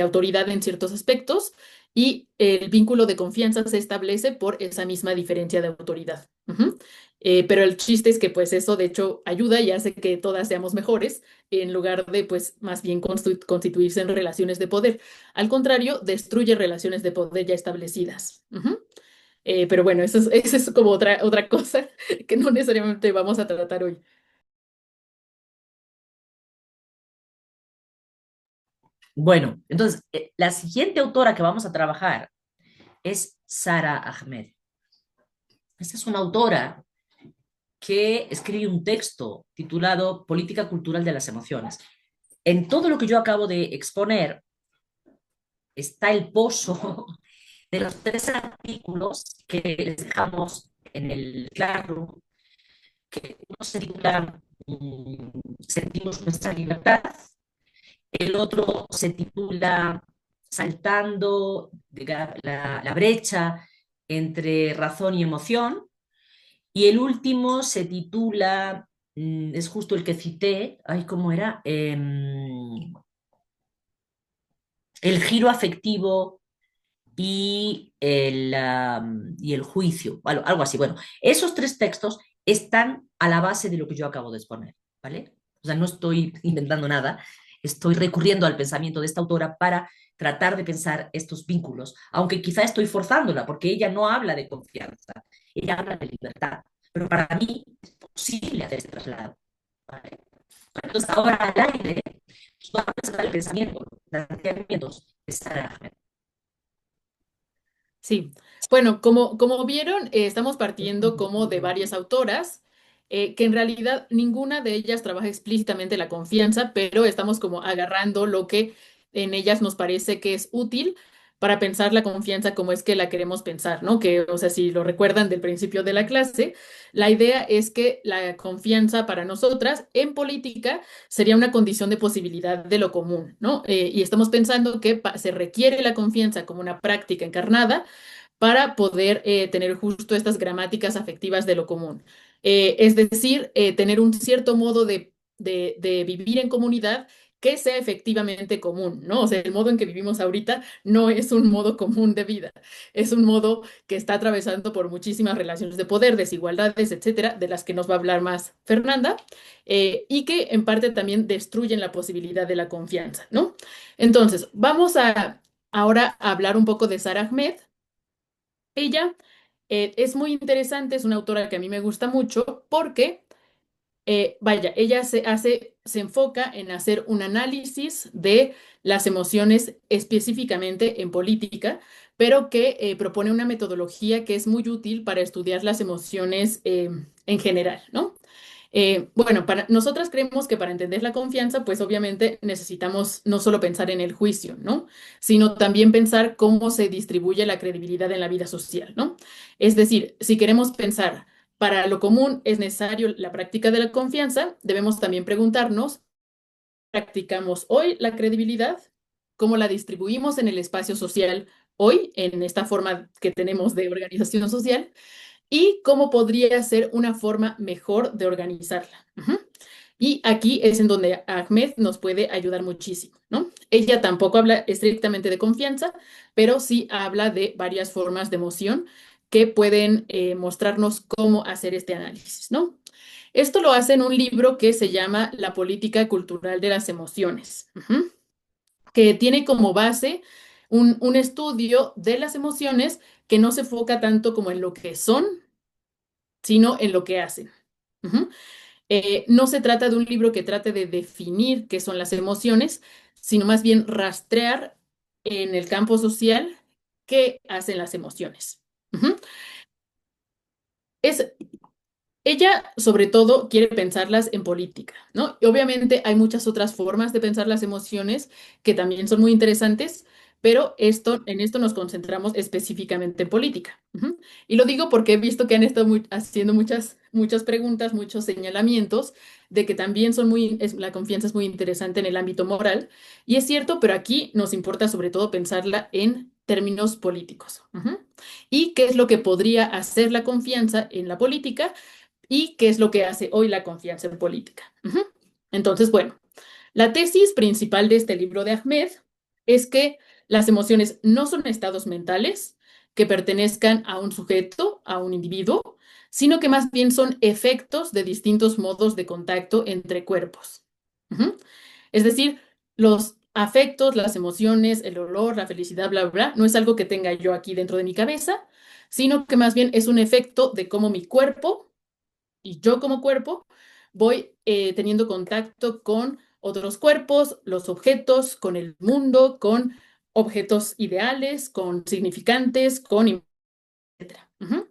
autoridad en ciertos aspectos y el vínculo de confianza se establece por esa misma diferencia de autoridad. Ujú. Pero el chiste es que pues eso de hecho ayuda y hace que todas seamos mejores en lugar de pues más bien constituirse en relaciones de poder. Al contrario, destruye relaciones de poder ya establecidas. Ujú. Pero bueno, eso es como otra cosa que no necesariamente vamos a tratar hoy. Bueno, entonces, la siguiente autora que vamos a trabajar es Sara Ahmed. Esta es una autora que escribe un texto titulado Política Cultural de las Emociones. En todo lo que yo acabo de exponer está el pozo de los tres artículos que les dejamos en el Classroom, que uno se titula Sentimos nuestra libertad, el otro se titula Saltando la brecha entre razón y emoción, y el último se titula, es justo el que cité, ay, ¿cómo era? El giro afectivo y el juicio, algo así. Bueno, esos tres textos están a la base de lo que yo acabo de exponer, ¿vale? O sea, no estoy inventando nada, estoy recurriendo al pensamiento de esta autora para tratar de pensar estos vínculos, aunque quizá estoy forzándola, porque ella no habla de confianza, ella habla de libertad, pero para mí es posible hacer este traslado, ¿vale? Entonces, ahora al aire, vamos a presentar el pensamiento, los planteamientos de Sarah Ahmed. Sí, bueno, como vieron, estamos partiendo como de varias autoras, que en realidad ninguna de ellas trabaja explícitamente la confianza, pero estamos como agarrando lo que en ellas nos parece que es útil para pensar la confianza como es que la queremos pensar, ¿no? Que, o sea, si lo recuerdan del principio de la clase, la idea es que la confianza para nosotras en política sería una condición de posibilidad de lo común, ¿no? Y estamos pensando que se requiere la confianza como una práctica encarnada para poder tener justo estas gramáticas afectivas de lo común. Es decir, tener un cierto modo de vivir en comunidad que sea efectivamente común, ¿no? O sea, el modo en que vivimos ahorita no es un modo común de vida, es un modo que está atravesando por muchísimas relaciones de poder, desigualdades, etcétera, de las que nos va a hablar más Fernanda, y que en parte también destruyen la posibilidad de la confianza, ¿no? Entonces, vamos a ahora a hablar un poco de Sarah Ahmed. Ella es muy interesante, es una autora que a mí me gusta mucho porque, vaya, ella se hace se enfoca en hacer un análisis de las emociones específicamente en política, pero que propone una metodología que es muy útil para estudiar las emociones en general, ¿no? Bueno, nosotras creemos que para entender la confianza, pues obviamente necesitamos no solo pensar en el juicio, ¿no? Sino también pensar cómo se distribuye la credibilidad en la vida social, ¿no? Es decir, si queremos pensar para lo común es necesario la práctica de la confianza, debemos también preguntarnos, ¿practicamos hoy la credibilidad? ¿Cómo la distribuimos en el espacio social hoy, en esta forma que tenemos de organización social? ¿Y cómo podría ser una forma mejor de organizarla? Ujú. Y aquí es en donde Ahmed nos puede ayudar muchísimo, ¿no? Ella tampoco habla estrictamente de confianza, pero sí habla de varias formas de emoción que pueden mostrarnos cómo hacer este análisis, ¿no? Esto lo hace en un libro que se llama La política cultural de las emociones, ujú, que tiene como base un estudio de las emociones que no se enfoca tanto como en lo que son, sino en lo que hacen. Ujú. No se trata de un libro que trate de definir qué son las emociones, sino más bien rastrear en el campo social qué hacen las emociones. Ujú. Es, ella, sobre todo, quiere pensarlas en política, ¿no? Y obviamente hay muchas otras formas de pensar las emociones que también son muy interesantes, pero en esto nos concentramos específicamente en política. Ujú. Y lo digo porque he visto que han estado haciendo muchas preguntas, muchos señalamientos de que también la confianza es muy interesante en el ámbito moral. Y es cierto, pero aquí nos importa sobre todo pensarla en términos políticos. Ujú. ¿Y qué es lo que podría hacer la confianza en la política? ¿Y qué es lo que hace hoy la confianza en política? Ujú. Entonces, bueno, la tesis principal de este libro de Ahmed es que las emociones no son estados mentales que pertenezcan a un sujeto, a un individuo, sino que más bien son efectos de distintos modos de contacto entre cuerpos. Ujú. Es decir, los afectos, las emociones, el olor, la felicidad, bla, bla, bla, no es algo que tenga yo aquí dentro de mi cabeza, sino que más bien es un efecto de cómo mi cuerpo y yo como cuerpo voy teniendo contacto con otros cuerpos, los objetos, con el mundo, con objetos ideales, con significantes, etcétera. Ujú.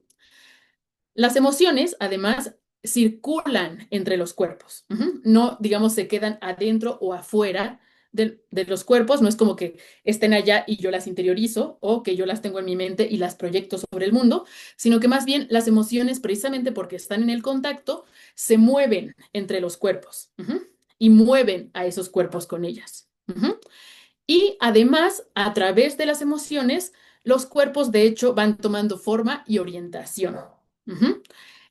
Las emociones, además, circulan entre los cuerpos. Ujú. No, digamos, se quedan adentro o afuera de los cuerpos. No es como que estén allá y yo las interiorizo o que yo las tengo en mi mente y las proyecto sobre el mundo, sino que más bien las emociones, precisamente porque están en el contacto, se mueven entre los cuerpos. Ujú. Y mueven a esos cuerpos con ellas. Ujú. Y además, a través de las emociones, los cuerpos de hecho van tomando forma y orientación. Ujú.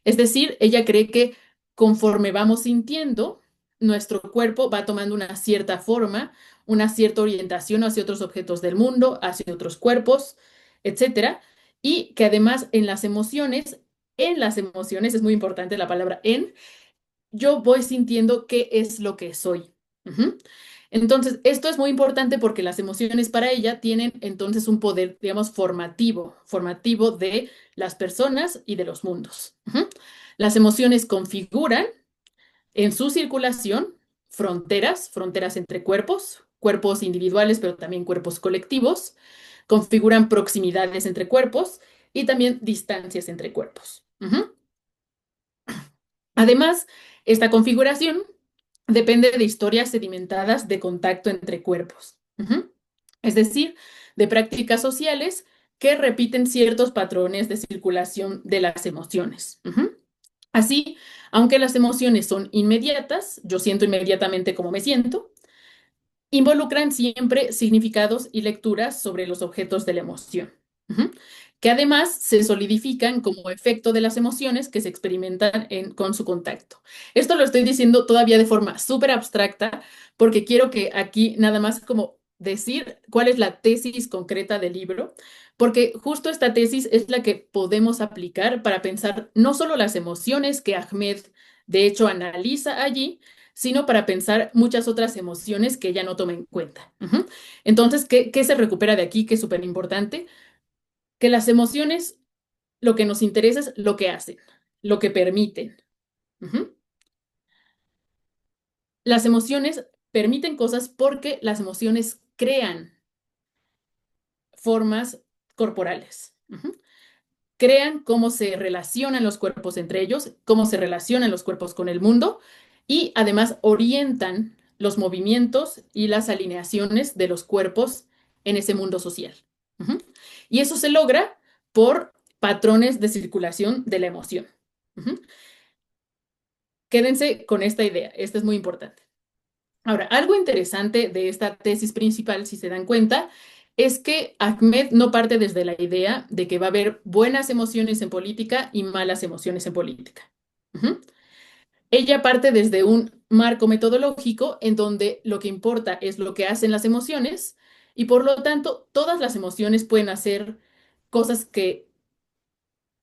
Es decir, ella cree que conforme vamos sintiendo, nuestro cuerpo va tomando una cierta forma, una cierta orientación hacia otros objetos del mundo, hacia otros cuerpos, etcétera. Y que además en las emociones, es muy importante la palabra yo voy sintiendo qué es lo que soy. Ujú. Entonces, esto es muy importante porque las emociones para ella tienen entonces un poder, digamos, formativo de las personas y de los mundos. Ujú. Las emociones configuran en su circulación fronteras entre cuerpos, cuerpos individuales, pero también cuerpos colectivos, configuran proximidades entre cuerpos y también distancias entre cuerpos. Ujú. Además, esta configuración depende de historias sedimentadas de contacto entre cuerpos. Ujú. Es decir, de prácticas sociales que repiten ciertos patrones de circulación de las emociones. Ujú. Así, aunque las emociones son inmediatas, yo siento inmediatamente cómo me siento, involucran siempre significados y lecturas sobre los objetos de la emoción, ujú, que además se solidifican como efecto de las emociones que se experimentan con su contacto. Esto lo estoy diciendo todavía de forma súper abstracta porque quiero que aquí nada más como decir cuál es la tesis concreta del libro, porque justo esta tesis es la que podemos aplicar para pensar no solo las emociones que Ahmed de hecho analiza allí, sino para pensar muchas otras emociones que ella no toma en cuenta. Ujú. Entonces, ¿qué se recupera de aquí? Que es súper importante, que las emociones, lo que nos interesa es lo que hacen, lo que permiten. Ujú. las emociones permiten cosas porque las emociones crean formas corporales. Crean cómo se relacionan los cuerpos entre ellos, cómo se relacionan los cuerpos con el mundo y además orientan los movimientos y las alineaciones de los cuerpos en ese mundo social. Y eso se logra por patrones de circulación de la emoción. Quédense con esta idea, esta es muy importante. Ahora, algo interesante de esta tesis principal, si se dan cuenta, es que Ahmed no parte desde la idea de que va a haber buenas emociones en política y malas emociones en política. Ella parte desde un marco metodológico en donde lo que importa es lo que hacen las emociones y por lo tanto todas las emociones pueden hacer cosas que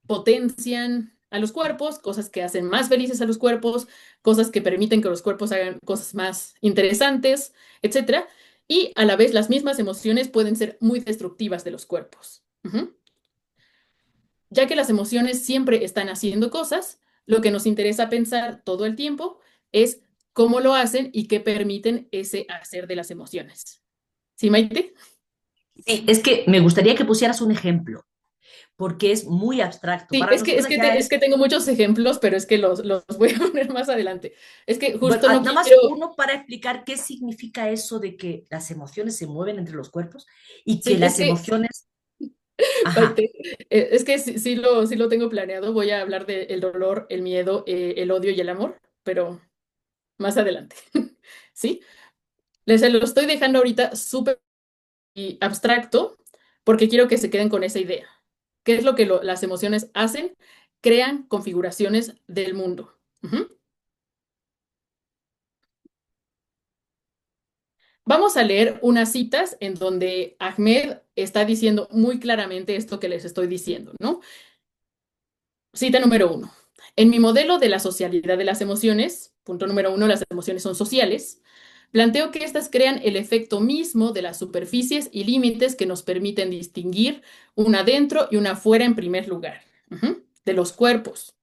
potencian a los cuerpos, cosas que hacen más felices a los cuerpos, cosas que permiten que los cuerpos hagan cosas más interesantes, etcétera. Y a la vez las mismas emociones pueden ser muy destructivas de los cuerpos. Ya que las emociones siempre están haciendo cosas, lo que nos interesa pensar todo el tiempo es cómo lo hacen y qué permiten ese hacer de las emociones. ¿Sí, Maite? Sí, es que me gustaría que pusieras un ejemplo, porque es muy abstracto. Sí, Para es que, es nosotros que, ya es es, que tengo muchos ejemplos, pero es que los voy a poner más adelante. Es que bueno, justo no nada más quiero. uno para explicar qué significa eso de que las emociones se mueven entre los cuerpos y que Sí, es las que, emociones, ajá, Maite, es que sí lo tengo planeado. Voy a hablar del dolor, el miedo, el odio y el amor, pero más adelante. ¿Sí? Les lo estoy dejando ahorita súper abstracto porque quiero que se queden con esa idea. ¿Qué es lo que las emociones hacen? Crean configuraciones del mundo. Vamos a leer unas citas en donde Ahmed está diciendo muy claramente esto que les estoy diciendo, ¿no? Cita número 1. En mi modelo de la socialidad de las emociones, punto número 1, las emociones son sociales, planteo que éstas crean el efecto mismo de las superficies y límites que nos permiten distinguir una dentro y una fuera en primer lugar, de los cuerpos,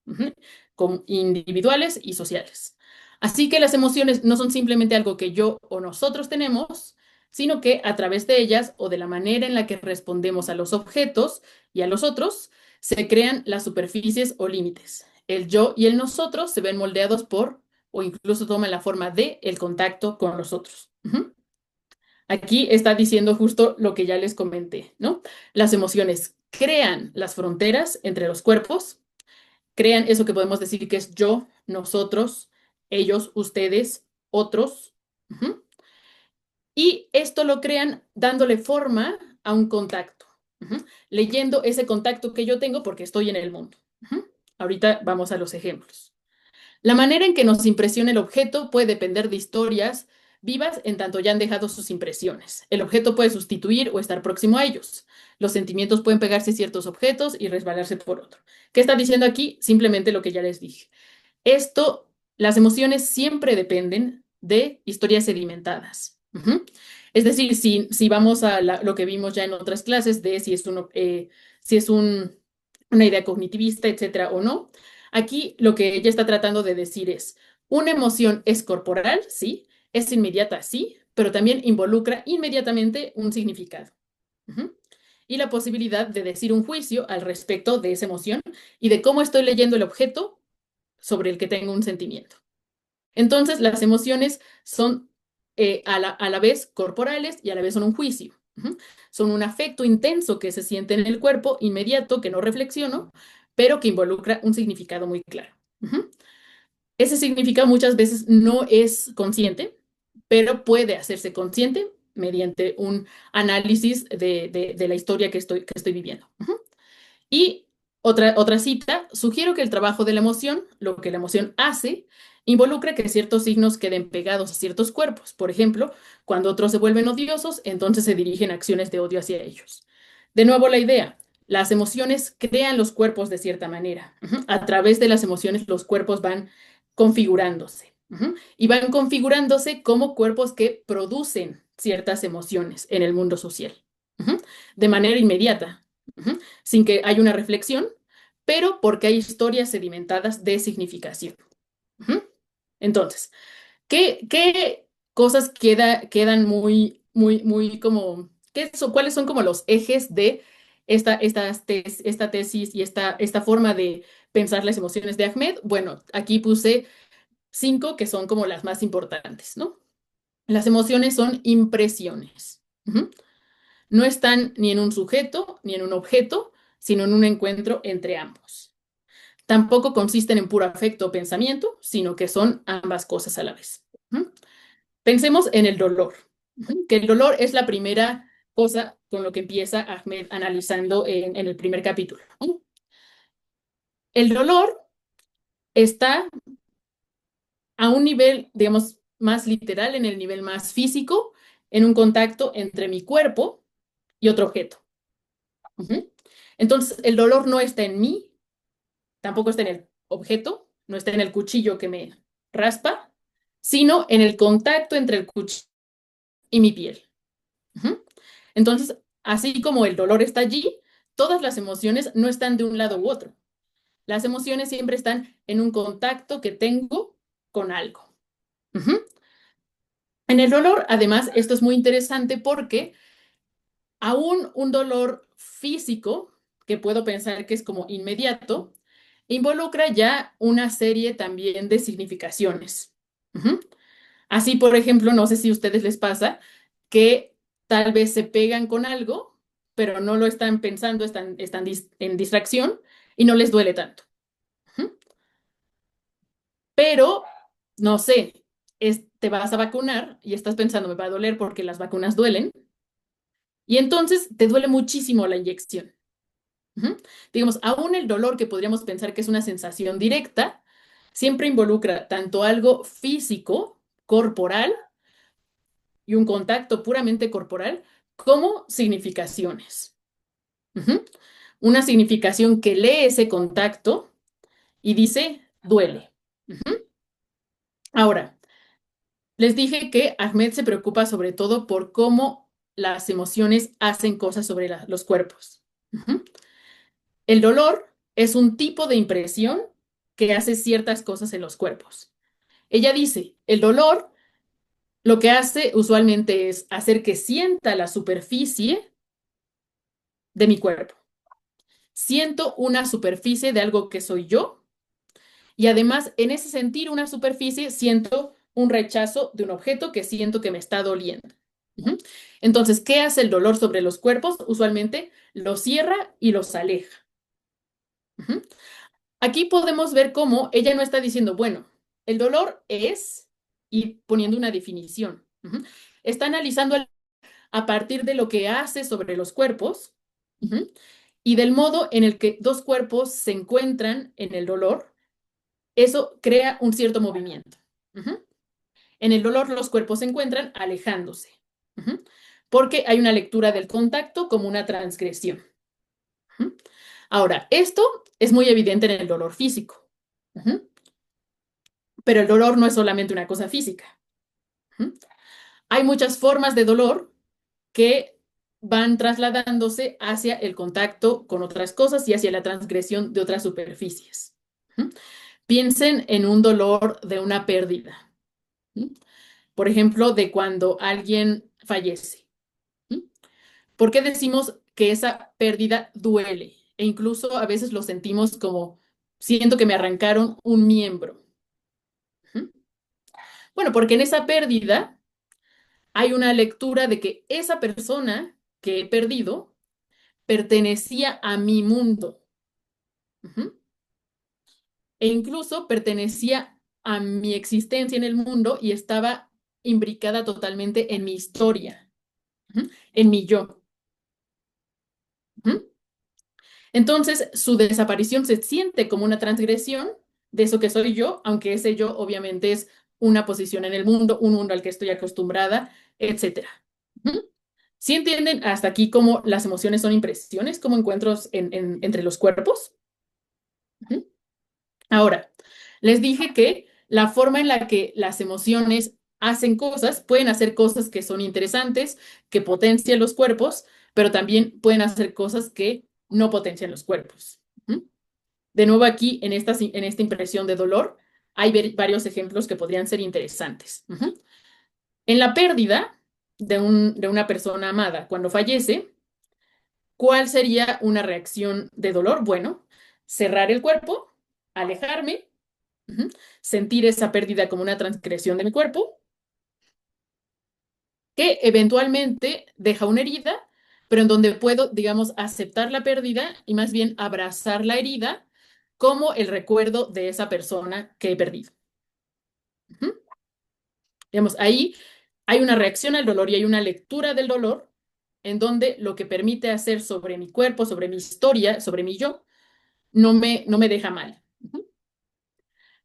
como individuales y sociales. Así que las emociones no son simplemente algo que yo o nosotros tenemos, sino que a través de ellas o de la manera en la que respondemos a los objetos y a los otros, se crean las superficies o límites. El yo y el nosotros se ven moldeados por o incluso toman la forma de el contacto con los otros. Aquí está diciendo justo lo que ya les comenté, ¿no? Las emociones crean las fronteras entre los cuerpos, crean eso que podemos decir que es yo, nosotros, ellos, ustedes, otros. Y esto lo crean dándole forma a un contacto, leyendo ese contacto que yo tengo porque estoy en el mundo. Ahorita vamos a los ejemplos. La manera en que nos impresiona el objeto puede depender de historias vivas en tanto ya han dejado sus impresiones. El objeto puede sustituir o estar próximo a ellos. Los sentimientos pueden pegarse a ciertos objetos y resbalarse por otro. ¿Qué está diciendo aquí? Simplemente lo que ya les dije. Esto, las emociones siempre dependen de historias sedimentadas. Es decir, si vamos a lo que vimos ya en otras clases de si es una idea cognitivista, etcétera, o no, aquí lo que ella está tratando de decir es, una emoción es corporal, sí, es inmediata, sí, pero también involucra inmediatamente un significado. Y la posibilidad de decir un juicio al respecto de esa emoción y de cómo estoy leyendo el objeto sobre el que tengo un sentimiento. Entonces, las emociones son a la vez corporales y a la vez son un juicio. Son un afecto intenso que se siente en el cuerpo, inmediato, que no reflexiono, pero que involucra un significado muy claro. Ese significado muchas veces no es consciente, pero puede hacerse consciente mediante un análisis de la historia que estoy viviendo. Y otra cita, sugiero que el trabajo de la emoción, lo que la emoción hace, involucra que ciertos signos queden pegados a ciertos cuerpos. Por ejemplo, cuando otros se vuelven odiosos, entonces se dirigen acciones de odio hacia ellos. De nuevo la idea, las emociones crean los cuerpos de cierta manera. A través de las emociones los cuerpos van configurándose. Y van configurándose como cuerpos que producen ciertas emociones en el mundo social. De manera inmediata, sin que haya una reflexión, pero porque hay historias sedimentadas de significación. Entonces, ¿Qué cosas quedan muy como, cuáles son como los ejes de esta tesis y esta forma de pensar las emociones de Ahmed? Bueno, aquí puse 5 que son como las más importantes, ¿no? Las emociones son impresiones. Ujú. No están ni en un sujeto ni en un objeto, sino en un encuentro entre ambos. Tampoco consisten en puro afecto o pensamiento, sino que son ambas cosas a la vez. Ujú. Pensemos en el dolor, ujú, que el dolor es la primera cosa con lo que empieza Ahmed analizando en el primer capítulo. ¿No? El dolor está a un nivel, digamos, más literal, en el nivel más físico, en un contacto entre mi cuerpo y otro objeto. Ujú. Entonces, el dolor no está en mí, tampoco está en el objeto, no está en el cuchillo que me raspa, sino en el contacto entre el cuchillo y mi piel. Ujú. Entonces, así como el dolor está allí, todas las emociones no están de un lado u otro. Las emociones siempre están en un contacto que tengo con algo. Ujú. En el dolor, además, esto es muy interesante porque aún un dolor físico, que puedo pensar que es como inmediato, involucra ya una serie también de significaciones. Ujú. Así, por ejemplo, no sé si a ustedes les pasa que tal vez se pegan con algo, pero no lo están pensando, están en distracción y no les duele tanto. Ujú. Pero, no sé, te vas a vacunar y estás pensando, me va a doler porque las vacunas duelen, y entonces te duele muchísimo la inyección. Ujú. Digamos, aún el dolor que podríamos pensar que es una sensación directa, siempre involucra tanto algo físico, corporal, y un contacto puramente corporal, como significaciones. Ujú. Una significación que lee ese contacto y dice, duele. Ujú. Ahora, les dije que Ahmed se preocupa sobre todo por cómo las emociones hacen cosas sobre los cuerpos. Ujú. El dolor es un tipo de impresión que hace ciertas cosas en los cuerpos. Ella dice, el dolor lo que hace usualmente es hacer que sienta la superficie de mi cuerpo. Siento una superficie de algo que soy yo y además en ese sentir una superficie siento un rechazo de un objeto que siento que me está doliendo. Ujú. Entonces, ¿qué hace el dolor sobre los cuerpos? Usualmente los cierra y los aleja. Ujú. Aquí podemos ver cómo ella no está diciendo, bueno, el dolor es, y poniendo una definición. Ujú. Está analizando a partir de lo que hace sobre los cuerpos, ujú, y del modo en el que dos cuerpos se encuentran en el dolor. Eso crea un cierto movimiento. Ujú. En el dolor los cuerpos se encuentran alejándose, ujú, porque hay una lectura del contacto como una transgresión. Ujú. Ahora, esto es muy evidente en el dolor físico. Ujú. Pero el dolor no es solamente una cosa física. Ujú. Hay muchas formas de dolor que van trasladándose hacia el contacto con otras cosas y hacia la transgresión de otras superficies. Ujú. Piensen en un dolor de una pérdida. Ujú. Por ejemplo, de cuando alguien fallece. ¿Mm? ¿Por qué decimos que esa pérdida duele? E incluso a veces lo sentimos como, siento que me arrancaron un miembro. ¿Mm? Bueno, porque en esa pérdida hay una lectura de que esa persona que he perdido pertenecía a mi mundo. Ujú. E incluso pertenecía a mi existencia en el mundo y estaba imbricada totalmente en mi historia, ujú, en mi yo. Ujú. Entonces, su desaparición se siente como una transgresión de eso que soy yo, aunque ese yo obviamente es una posición en el mundo, un mundo al que estoy acostumbrada, etcétera. Ujú. ¿Sí entienden hasta aquí cómo las emociones son impresiones, como encuentros entre los cuerpos? Ujú. Ahora, les dije que la forma en la que las emociones hacen cosas, pueden hacer cosas que son interesantes, que potencian los cuerpos, pero también pueden hacer cosas que no potencian los cuerpos. ¿Mm? De nuevo aquí, en esta impresión de dolor, hay varios ejemplos que podrían ser interesantes. En la pérdida de una persona amada, cuando fallece, ¿cuál sería una reacción de dolor? Bueno, cerrar el cuerpo, alejarme, sentir esa pérdida como una transgresión de mi cuerpo, que eventualmente deja una herida, pero en donde puedo, digamos, aceptar la pérdida y más bien abrazar la herida como el recuerdo de esa persona que he perdido. Digamos, ahí hay una reacción al dolor y hay una lectura del dolor en donde lo que permite hacer sobre mi cuerpo, sobre mi historia, sobre mi yo, no me deja mal.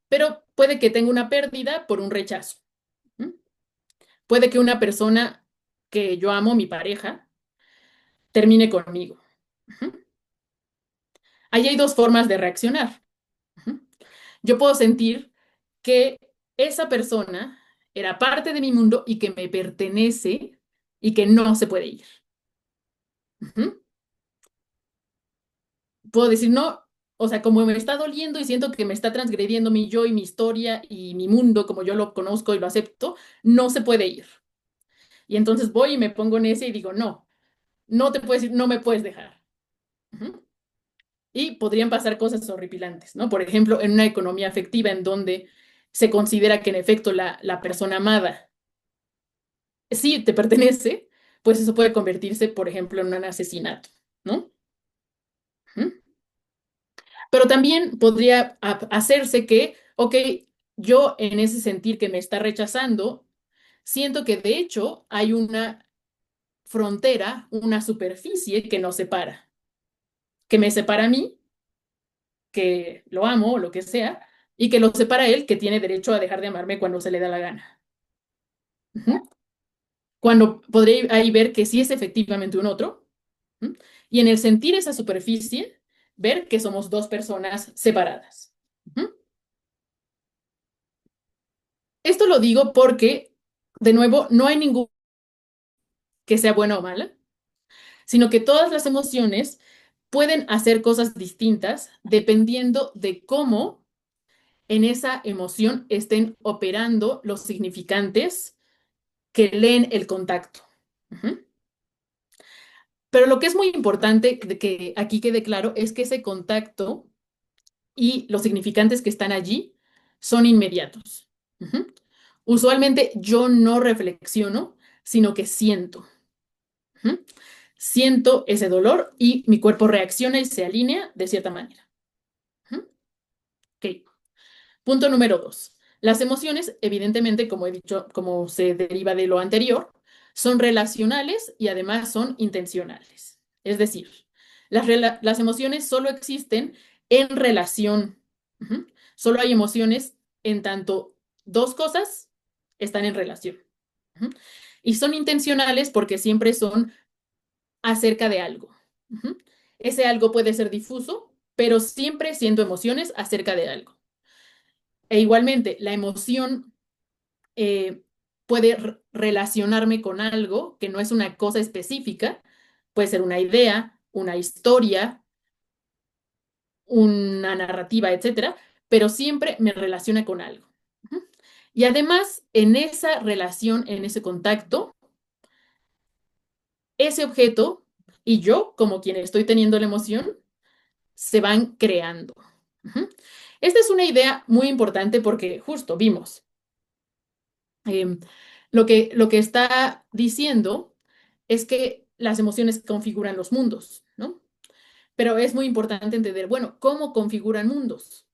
Pero puede que tenga una pérdida por un rechazo. Puede que una persona que yo amo, mi pareja, termine conmigo. Ahí hay dos formas de reaccionar. Yo puedo sentir que esa persona era parte de mi mundo y que me pertenece y que no se puede ir. Puedo decir, no, o sea, como me está doliendo y siento que me está transgrediendo mi yo y mi historia y mi mundo como yo lo conozco y lo acepto, no se puede ir. Y entonces voy y me pongo en ese y digo, no, no te puedes ir, no me puedes dejar. Y podrían pasar cosas horripilantes, ¿no? Por ejemplo, en una economía afectiva en donde se considera que en efecto la persona amada sí te pertenece, pues eso puede convertirse, por ejemplo, en un asesinato, ¿no? Pero también podría hacerse que, ok, yo en ese sentir que me está rechazando, siento que de hecho hay una frontera, una superficie que nos separa, que me separa a mí, que lo amo o lo que sea, y que lo separa a él, que tiene derecho a dejar de amarme cuando se le da la gana. Cuando podré ahí ver que sí es efectivamente un otro, y en el sentir esa superficie, ver que somos dos personas separadas. Esto lo digo porque, de nuevo, no hay ningún que sea buena o mala, sino que todas las emociones pueden hacer cosas distintas dependiendo de cómo en esa emoción estén operando los significantes que leen el contacto. Pero lo que es muy importante de que aquí quede claro es que ese contacto y los significantes que están allí son inmediatos. Usualmente yo no reflexiono, sino que siento. Siento ese dolor y mi cuerpo reacciona y se alinea de cierta manera. Ok. Punto número 2. Las emociones, evidentemente, como he dicho, como se deriva de lo anterior, son relacionales y además son intencionales. Es decir, las emociones solo existen en relación. Solo hay emociones en tanto dos cosas están en relación. Y son intencionales porque siempre son acerca de algo. Ese algo puede ser difuso, pero siempre siendo emociones acerca de algo. E igualmente, la emoción puede relacionarme con algo que no es una cosa específica, puede ser una idea, una historia, una narrativa, etcétera, pero siempre me relaciona con algo. Y además, en esa relación, en ese contacto, ese objeto y yo, como quien estoy teniendo la emoción, se van creando. Esta es una idea muy importante porque justo vimos lo que está diciendo es que las emociones configuran los mundos, ¿no? Pero es muy importante entender, bueno, ¿cómo configuran mundos?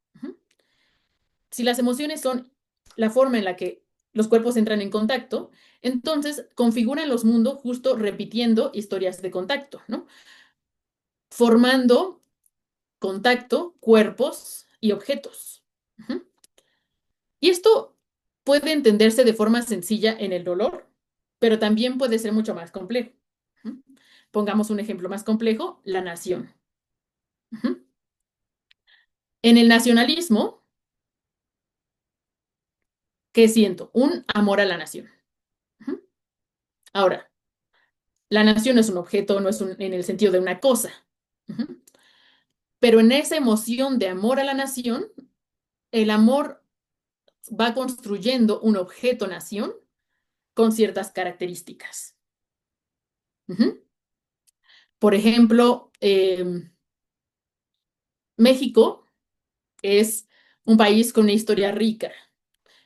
Si las emociones son la forma en la que los cuerpos entran en contacto, entonces configuran los mundos justo repitiendo historias de contacto, ¿no? Formando contacto, cuerpos y objetos. Y esto puede entenderse de forma sencilla en el dolor, pero también puede ser mucho más complejo. Pongamos un ejemplo más complejo, la nación. En el nacionalismo, ¿qué siento? Un amor a la nación. Ahora, la nación no es un objeto, no es en el sentido de una cosa. Pero en esa emoción de amor a la nación, el amor va construyendo un objeto-nación con ciertas características. Por ejemplo, México es un país con una historia rica.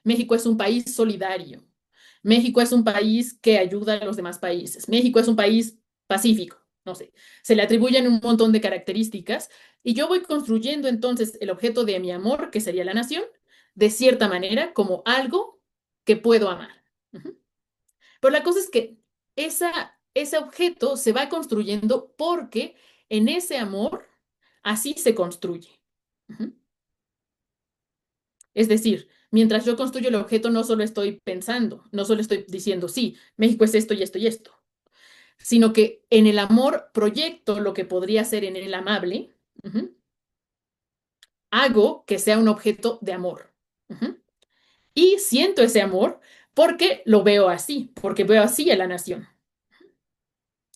México es un país solidario. México es un país que ayuda a los demás países. México es un país pacífico. No sé, se le atribuyen un montón de características y yo voy construyendo entonces el objeto de mi amor, que sería la nación, de cierta manera como algo que puedo amar. Pero la cosa es que ese objeto se va construyendo porque en ese amor así se construye. Es decir, mientras yo construyo el objeto, no solo estoy pensando, no solo estoy diciendo, sí, México es esto y esto y esto, sino que en el amor proyecto lo que podría ser en el amable, hago que sea un objeto de amor. Y siento ese amor porque lo veo así, porque veo así a la nación.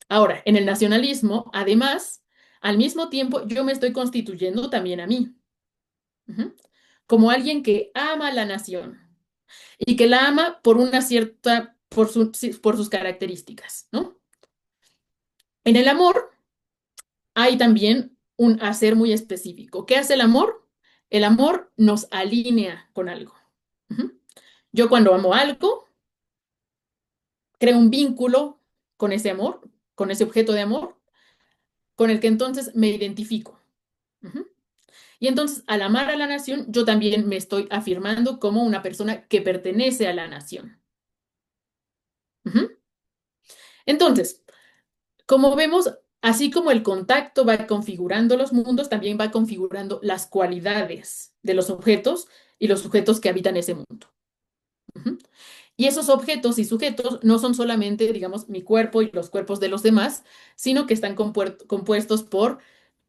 Ahora, en el nacionalismo, además, al mismo tiempo, yo me estoy constituyendo también a mí, como alguien que ama a la nación y que la ama por una cierta, por sus características, ¿no? En el amor hay también un hacer muy específico. ¿Qué hace el amor? El amor nos alinea con algo. Yo cuando amo algo, creo un vínculo con ese amor, con ese objeto de amor, con el que entonces me identifico. Y entonces, al amar a la nación, yo también me estoy afirmando como una persona que pertenece a la nación. Entonces, como vemos, así como el contacto va configurando los mundos, también va configurando las cualidades de los objetos y los sujetos que habitan ese mundo. Y esos objetos y sujetos no son solamente, digamos, mi cuerpo y los cuerpos de los demás, sino que están compuestos por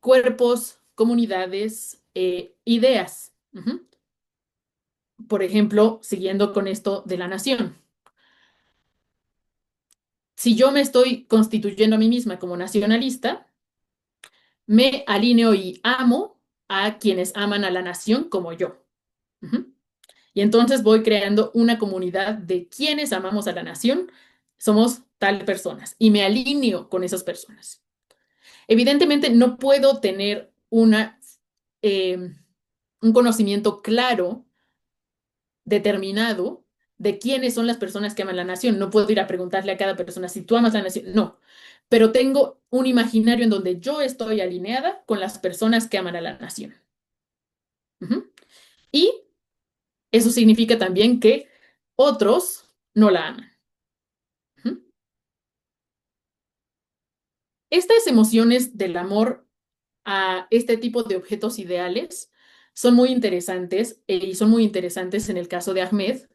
cuerpos, comunidades, ideas. Por ejemplo, siguiendo con esto de la nación. Si yo me estoy constituyendo a mí misma como nacionalista, me alineo y amo a quienes aman a la nación como yo. Y entonces voy creando una comunidad de quienes amamos a la nación, somos tal personas, y me alineo con esas personas. Evidentemente no puedo tener un conocimiento claro, determinado, de quiénes son las personas que aman la nación. No puedo ir a preguntarle a cada persona si tú amas la nación. No, pero tengo un imaginario en donde yo estoy alineada con las personas que aman a la nación. Y eso significa también que otros no la aman. Estas emociones del amor a este tipo de objetos ideales son muy interesantes y son muy interesantes en el caso de Ahmed,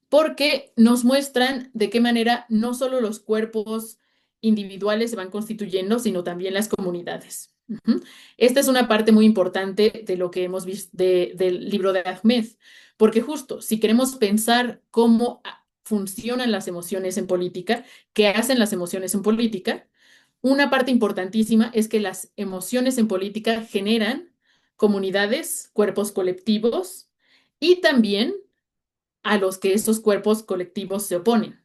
porque nos muestran de qué manera no solo los cuerpos individuales se van constituyendo, sino también las comunidades. Esta es una parte muy importante de lo que hemos visto del libro de Ahmed, porque justo si queremos pensar cómo funcionan las emociones en política, qué hacen las emociones en política, una parte importantísima es que las emociones en política generan comunidades, cuerpos colectivos y también a los que esos cuerpos colectivos se oponen.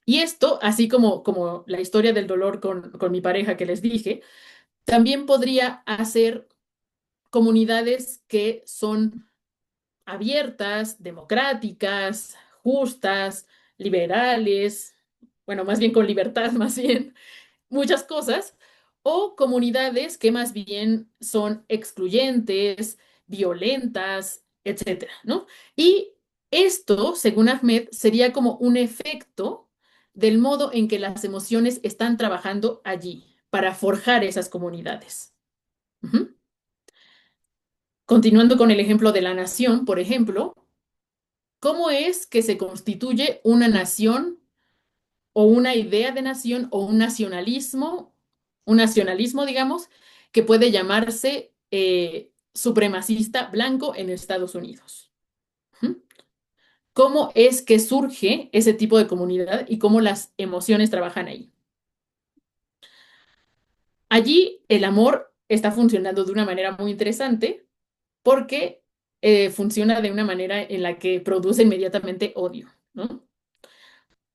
Y esto, así como la historia del dolor con mi pareja que les dije, también podría hacer comunidades que son abiertas, democráticas, justas, liberales, bueno, más bien con libertad, más bien, muchas cosas, o comunidades que más bien son excluyentes, violentas, etcétera, ¿no? Y esto, según Ahmed, sería como un efecto del modo en que las emociones están trabajando allí para forjar esas comunidades. Continuando con el ejemplo de la nación, por ejemplo, ¿cómo es que se constituye una nación o una idea de nación o un nacionalismo, digamos, que puede llamarse supremacista blanco en Estados Unidos? ¿Cómo es que surge ese tipo de comunidad y cómo las emociones trabajan ahí? Allí el amor está funcionando de una manera muy interesante porque funciona de una manera en la que produce inmediatamente odio, ¿no?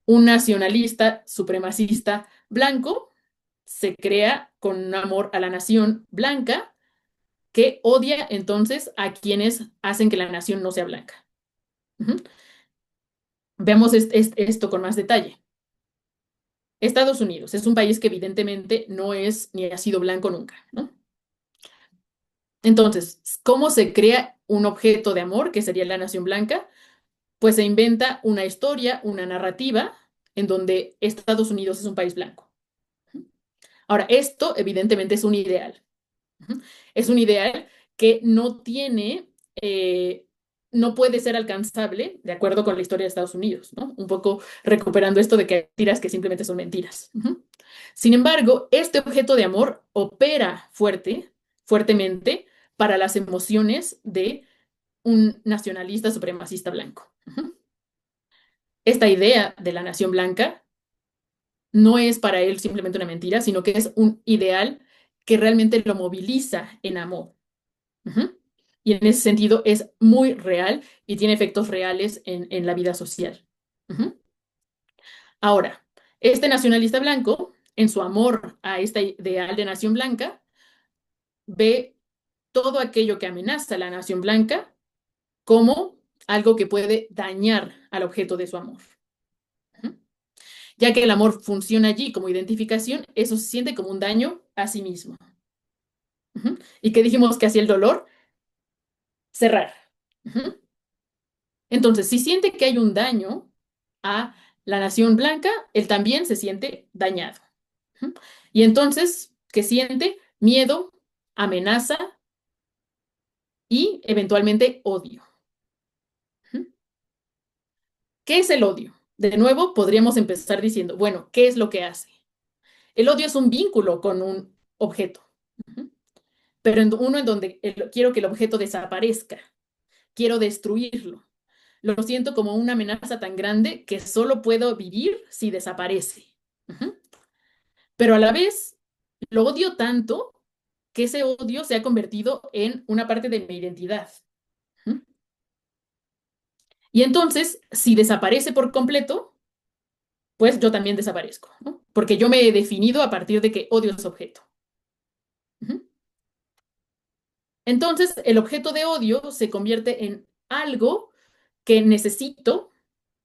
Un nacionalista supremacista blanco se crea con un amor a la nación blanca que odia entonces a quienes hacen que la nación no sea blanca. Ujú. Veamos esto con más detalle. Estados Unidos es un país que evidentemente no es ni ha sido blanco nunca, ¿no? Entonces, ¿cómo se crea un objeto de amor, que sería la nación blanca? Pues se inventa una historia, una narrativa, en donde Estados Unidos es un país blanco. Ahora, esto evidentemente es un ideal. Es un ideal que no tiene, no puede ser alcanzable de acuerdo con la historia de Estados Unidos, ¿no? Un poco recuperando esto de que hay mentiras que simplemente son mentiras. Sin embargo, este objeto de amor opera fuertemente para las emociones de un nacionalista supremacista blanco. Esta idea de la nación blanca no es para él simplemente una mentira, sino que es un ideal que realmente lo moviliza en amor. Y en ese sentido es muy real y tiene efectos reales en la vida social. Ahora, este nacionalista blanco, en su amor a este ideal de nación blanca, ve todo aquello que amenaza a la nación blanca como algo que puede dañar al objeto de su amor. Ya que el amor funciona allí como identificación, eso se siente como un daño a sí mismo. ¿Y qué dijimos que hacía el dolor? Cerrar. Entonces, si siente que hay un daño a la nación blanca, él también se siente dañado. Y entonces, ¿qué siente? Miedo, amenaza y eventualmente odio. ¿Qué es el odio? De nuevo, podríamos empezar diciendo, bueno, ¿qué es lo que hace? El odio es un vínculo con un objeto, pero uno en donde quiero que el objeto desaparezca, quiero destruirlo. Lo siento como una amenaza tan grande que solo puedo vivir si desaparece. Pero a la vez, lo odio tanto que ese odio se ha convertido en una parte de mi identidad. Y entonces, si desaparece por completo, pues yo también desaparezco, ¿no? Porque yo me he definido a partir de que odio ese objeto. Entonces, el objeto de odio se convierte en algo que necesito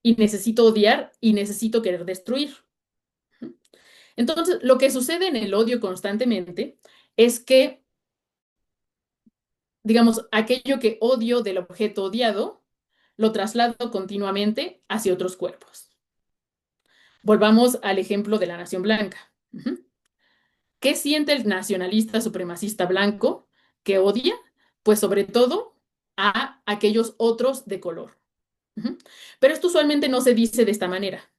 y necesito odiar y necesito querer destruir. Entonces, lo que sucede en el odio constantemente es que, digamos, aquello que odio del objeto odiado, lo traslado continuamente hacia otros cuerpos. Volvamos al ejemplo de la nación blanca. ¿Qué siente el nacionalista supremacista blanco que odia? Pues sobre todo a aquellos otros de color. Pero esto usualmente no se dice de esta manera.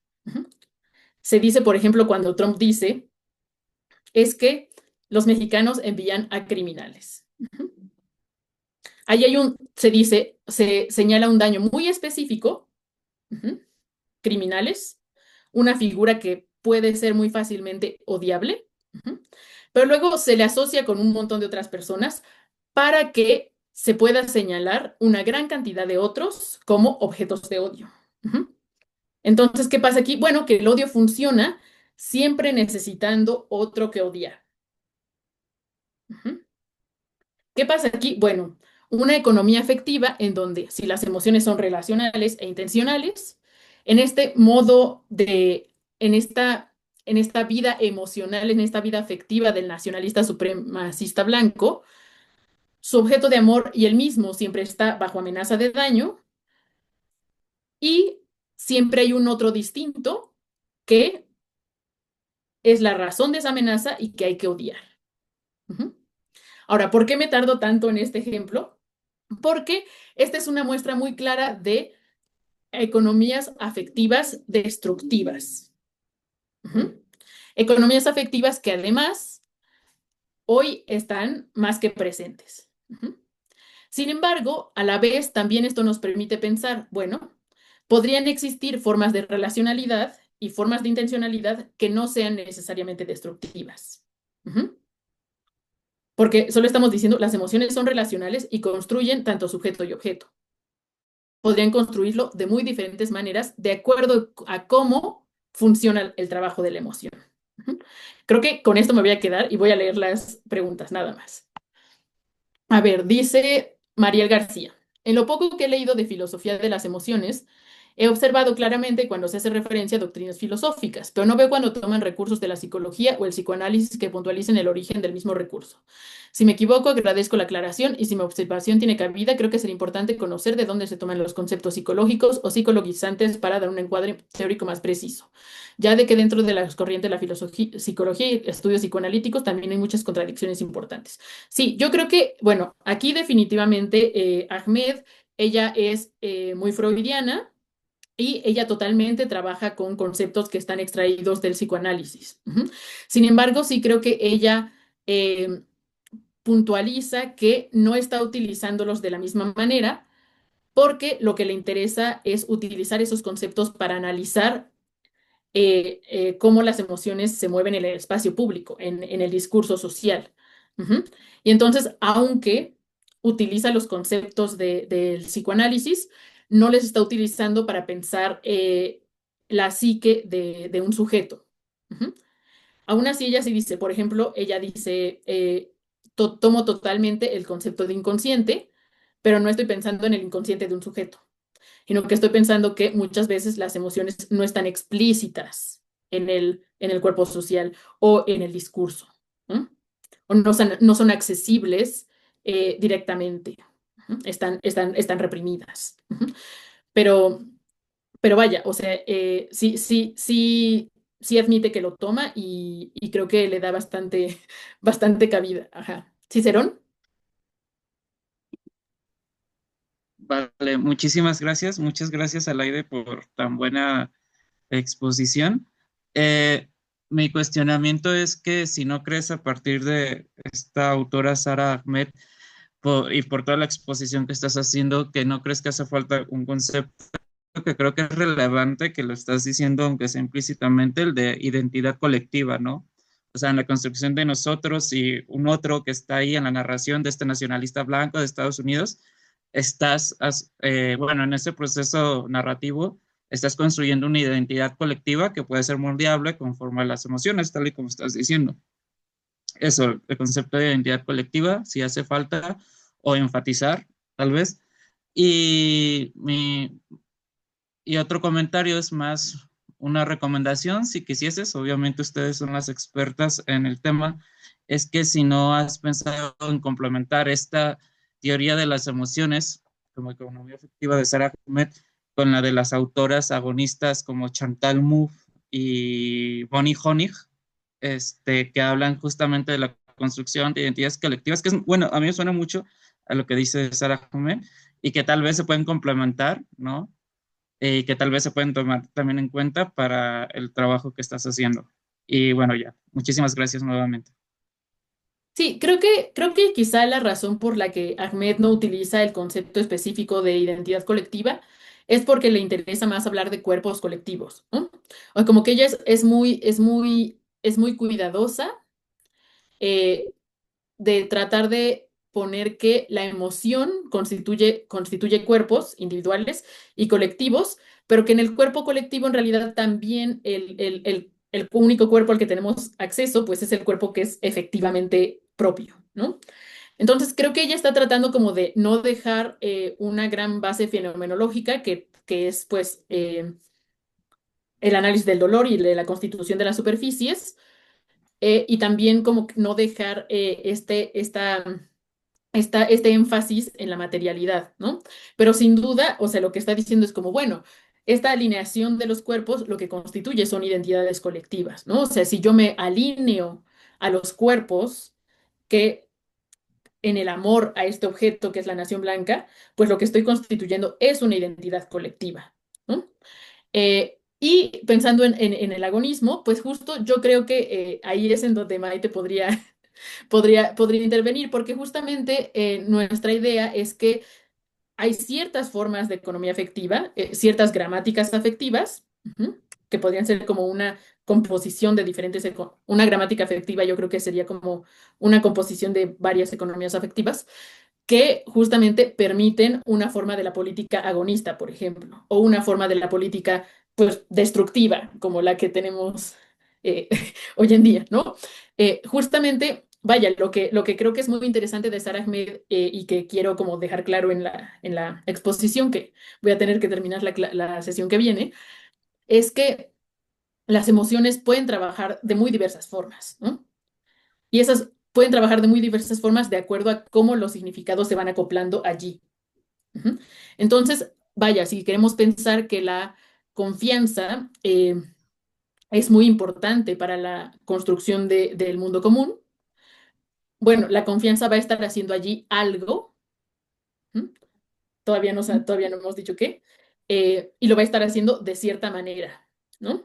Se dice, por ejemplo, cuando Trump dice, es que los mexicanos envían a criminales. Ahí se dice, se señala un daño muy específico, criminales, una figura que puede ser muy fácilmente odiable, pero luego se le asocia con un montón de otras personas para que se pueda señalar una gran cantidad de otros como objetos de odio. Entonces, ¿qué pasa aquí? Bueno, que el odio funciona siempre necesitando otro que odiar. ¿Qué pasa aquí? Bueno, una economía afectiva en donde si las emociones son relacionales e intencionales, en este modo de, en esta vida emocional, en esta vida afectiva del nacionalista supremacista blanco, su objeto de amor y él mismo siempre está bajo amenaza de daño y siempre hay un otro distinto que es la razón de esa amenaza y que hay que odiar. Ahora, ¿por qué me tardo tanto en este ejemplo? Porque esta es una muestra muy clara de economías afectivas destructivas. Economías afectivas que además hoy están más que presentes. Sin embargo, a la vez también esto nos permite pensar, bueno, podrían existir formas de relacionalidad y formas de intencionalidad que no sean necesariamente destructivas. porque solo estamos diciendo las emociones son relacionales y construyen tanto sujeto y objeto. Podrían construirlo de muy diferentes maneras de acuerdo a cómo funciona el trabajo de la emoción. Creo que con esto me voy a quedar y voy a leer las preguntas nada más. A ver, dice Mariel García. En lo poco que he leído de filosofía de las emociones, he observado claramente cuando se hace referencia a doctrinas filosóficas, pero no veo cuando toman recursos de la psicología o el psicoanálisis que puntualicen el origen del mismo recurso. Si me equivoco, agradezco la aclaración y si mi observación tiene cabida, creo que sería importante conocer de dónde se toman los conceptos psicológicos o psicologizantes para dar un encuadre teórico más preciso. Ya de que dentro de las corrientes de la filosofía, psicología y estudios psicoanalíticos también hay muchas contradicciones importantes. Sí, yo creo que, bueno, aquí definitivamente Ahmed, ella es muy freudiana y ella totalmente trabaja con conceptos que están extraídos del psicoanálisis. Sin embargo, sí creo que ella puntualiza que no está utilizándolos de la misma manera porque lo que le interesa es utilizar esos conceptos para analizar cómo las emociones se mueven en el espacio público, en el discurso social. Y entonces, aunque utiliza los conceptos del psicoanálisis, no les está utilizando para pensar la psique de un sujeto. Aún así, ella sí dice, por ejemplo, ella dice, tomo totalmente el concepto de inconsciente, pero no estoy pensando en el inconsciente de un sujeto, sino que estoy pensando que muchas veces las emociones no están explícitas en el cuerpo social o en el discurso, ¿no? O no son accesibles directamente, están reprimidas. Pero, pero vaya, o sea, sí, sí, sí, sí admite que lo toma y creo que le da bastante, bastante cabida. Ajá. ¿Cicerón? Vale, muchísimas gracias. Muchas gracias, Alaide, por tan buena exposición. Eh, Mi cuestionamiento es que si no crees a partir de esta autora Sara Ahmed y por toda la exposición que estás haciendo, que no crees que hace falta un concepto que creo que es relevante, que lo estás diciendo, aunque sea implícitamente, el de identidad colectiva, ¿no? O sea, en la construcción de nosotros y un otro que está ahí en la narración de este nacionalista blanco de Estados Unidos, bueno, en ese proceso narrativo, estás construyendo una identidad colectiva que puede ser moldeable conforme a las emociones, tal y como estás diciendo. Eso, el concepto de identidad colectiva, si hace falta, o enfatizar, tal vez. Y y otro comentario es más una recomendación, si quisieses, obviamente ustedes son las expertas en el tema, es que si no has pensado en complementar esta teoría de las emociones, como economía efectiva de Sarah Ahmed, con la de las autoras agonistas como Chantal Mouffe y Bonnie Honig, que hablan justamente de la construcción de identidades colectivas, que es, bueno, a mí me suena mucho a lo que dice Sarah Ahmed, y que tal vez se pueden complementar, ¿no? Y que tal vez se pueden tomar también en cuenta para el trabajo que estás haciendo. Y bueno, ya, muchísimas gracias nuevamente. Sí, creo que quizá la razón por la que Ahmed no utiliza el concepto específico de identidad colectiva es porque le interesa más hablar de cuerpos colectivos, ¿no? O como que ella es muy cuidadosa eh, de tratar de poner que la emoción constituye cuerpos individuales y colectivos, pero que en el cuerpo colectivo en realidad también el único cuerpo al que tenemos acceso, pues es el cuerpo que es efectivamente propio, ¿no? Entonces creo que ella está tratando como de no dejar una gran base fenomenológica que es pues el análisis del dolor y de la constitución de las superficies, y también como no dejar este énfasis en la materialidad, ¿no? Pero sin duda, o sea, lo que está diciendo es como, bueno, esta alineación de los cuerpos lo que constituye son identidades colectivas, ¿no? O sea, si yo me alineo a los cuerpos que en el amor a este objeto que es la nación blanca, pues lo que estoy constituyendo es una identidad colectiva, ¿no? Y pensando en el agonismo, pues justo yo creo que ahí es en donde Maite podría intervenir, porque justamente nuestra idea es que hay ciertas formas de economía afectiva, ciertas gramáticas afectivas, que podrían ser como una composición de diferentes, una gramática afectiva yo creo que sería como una composición de varias economías afectivas que justamente permiten una forma de la política agonista, por ejemplo, o una forma de la política, pues, destructiva, como la que tenemos eh, hoy en día, ¿no? Justamente, vaya, lo que creo que es muy interesante de Sara Ahmed y que quiero como dejar claro en la exposición, que voy a tener que terminar la sesión que viene, es que las emociones pueden trabajar de muy diversas formas, ¿no? Y esas pueden trabajar de muy diversas formas de acuerdo a cómo los significados se van acoplando allí. Ujú. Entonces, vaya, si queremos pensar que la confianza es muy importante para la construcción del mundo común, bueno, la confianza va a estar haciendo allí algo, ¿m? Todavía no hemos dicho qué, y lo va a estar haciendo de cierta manera, ¿no?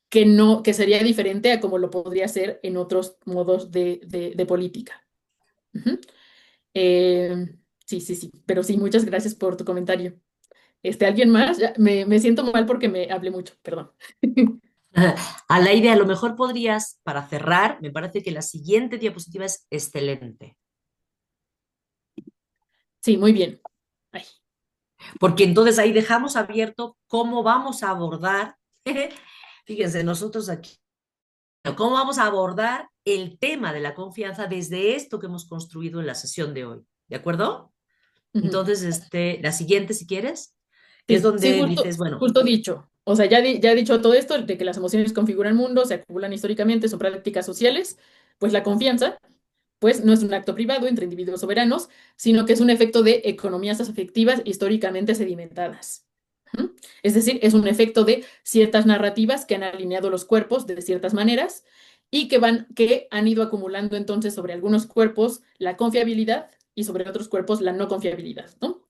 Que sería diferente a como lo podría hacer en otros modos de política. Ujú. Eh, sí, sí, sí, pero sí, muchas gracias por tu comentario. ¿Alguien más? Me siento mal porque me hablé mucho, perdón. Alaide, a lo mejor podrías, para cerrar, me parece que la siguiente diapositiva es excelente, Sí, muy bien. Ay, porque entonces ahí dejamos abierto cómo vamos a abordar, fíjense, nosotros aquí, cómo vamos a abordar el tema de la confianza desde esto que hemos construido en la sesión de hoy, ¿de acuerdo? ujú. Entonces, la siguiente, si quieres, que es Sí, sí, donde dices, bueno, justo dicho. O sea, ya he dicho todo esto de que las emociones configuran el mundo, se acumulan históricamente, son prácticas sociales, pues la confianza, pues no es un acto privado entre individuos soberanos, sino que es un efecto de economías afectivas históricamente sedimentadas. ¿Mm? Es decir, es un efecto de ciertas narrativas que han alineado los cuerpos de ciertas maneras y que han ido acumulando entonces sobre algunos cuerpos la confiabilidad y sobre otros cuerpos la no confiabilidad, ¿no?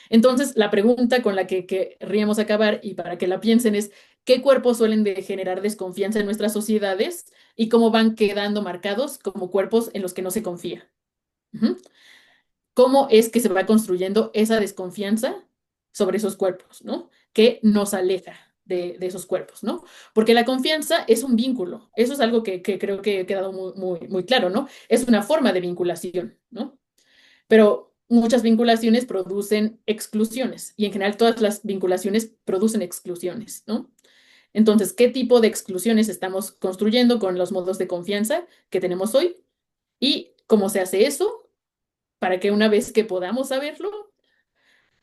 Entonces, la pregunta con la que querríamos acabar y para que la piensen es, ¿qué cuerpos suelen de generar desconfianza en nuestras sociedades y cómo van quedando marcados como cuerpos en los que no se confía? Ujú. ¿Cómo es que se va construyendo esa desconfianza sobre esos cuerpos, ¿no? Que nos aleja de esos cuerpos, ¿no? Porque la confianza es un vínculo, eso es algo que creo que ha quedado muy claro, ¿no? Es una forma de vinculación, ¿no? Pero muchas vinculaciones producen exclusiones y en general todas las vinculaciones producen exclusiones, ¿no? Entonces, ¿qué tipo de exclusiones estamos construyendo con los modos de confianza que tenemos hoy? ¿Y cómo se hace eso para que una vez que podamos saberlo,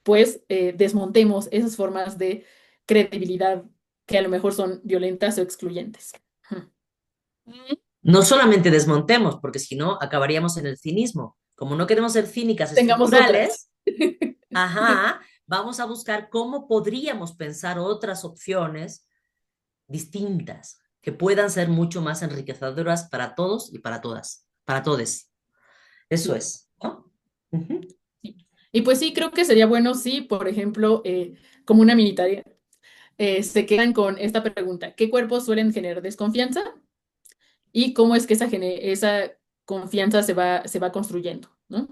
pues desmontemos esas formas de credibilidad que a lo mejor son violentas o excluyentes? no solamente desmontemos, porque si no acabaríamos en el cinismo. Como no queremos ser cínicas Tengamos otras. estructurales, ajá, vamos a buscar cómo podríamos pensar otras opciones distintas que puedan ser mucho más enriquecedoras para todos y para todas, para todes. Eso Sí, es, ¿no? Ujú. sí. Y pues sí, creo que sería bueno si, por ejemplo, como una mini tarea, se quedan con esta pregunta: ¿qué cuerpos suelen generar desconfianza? ¿Y cómo es que esa confianza se va construyendo, ¿no?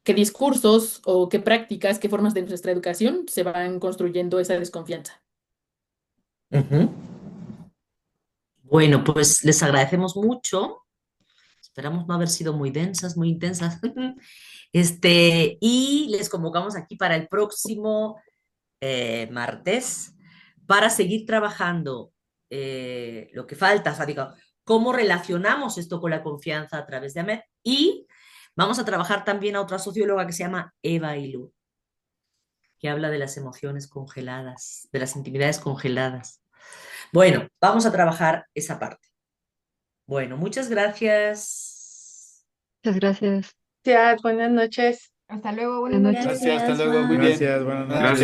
¿Qué discursos o qué prácticas, qué formas de nuestra educación se van construyendo esa desconfianza? Ujú. Bueno, pues les agradecemos mucho. Esperamos no haber sido muy densas, muy intensas. Y les convocamos aquí para el próximo martes para seguir trabajando lo que falta, o sea, digo, cómo relacionamos esto con la confianza a través de Ahmed y vamos a trabajar también a otra socióloga que se llama Eva Ilú, que habla de las emociones congeladas, de las intimidades congeladas. Bueno, vamos a trabajar esa parte. Bueno, muchas gracias. Muchas gracias. Gracias, buenas noches. Hasta luego, buenas Buenas noches. noches. Gracias, Hasta luego, muy bye. bien. Gracias, buenas Buenas noches.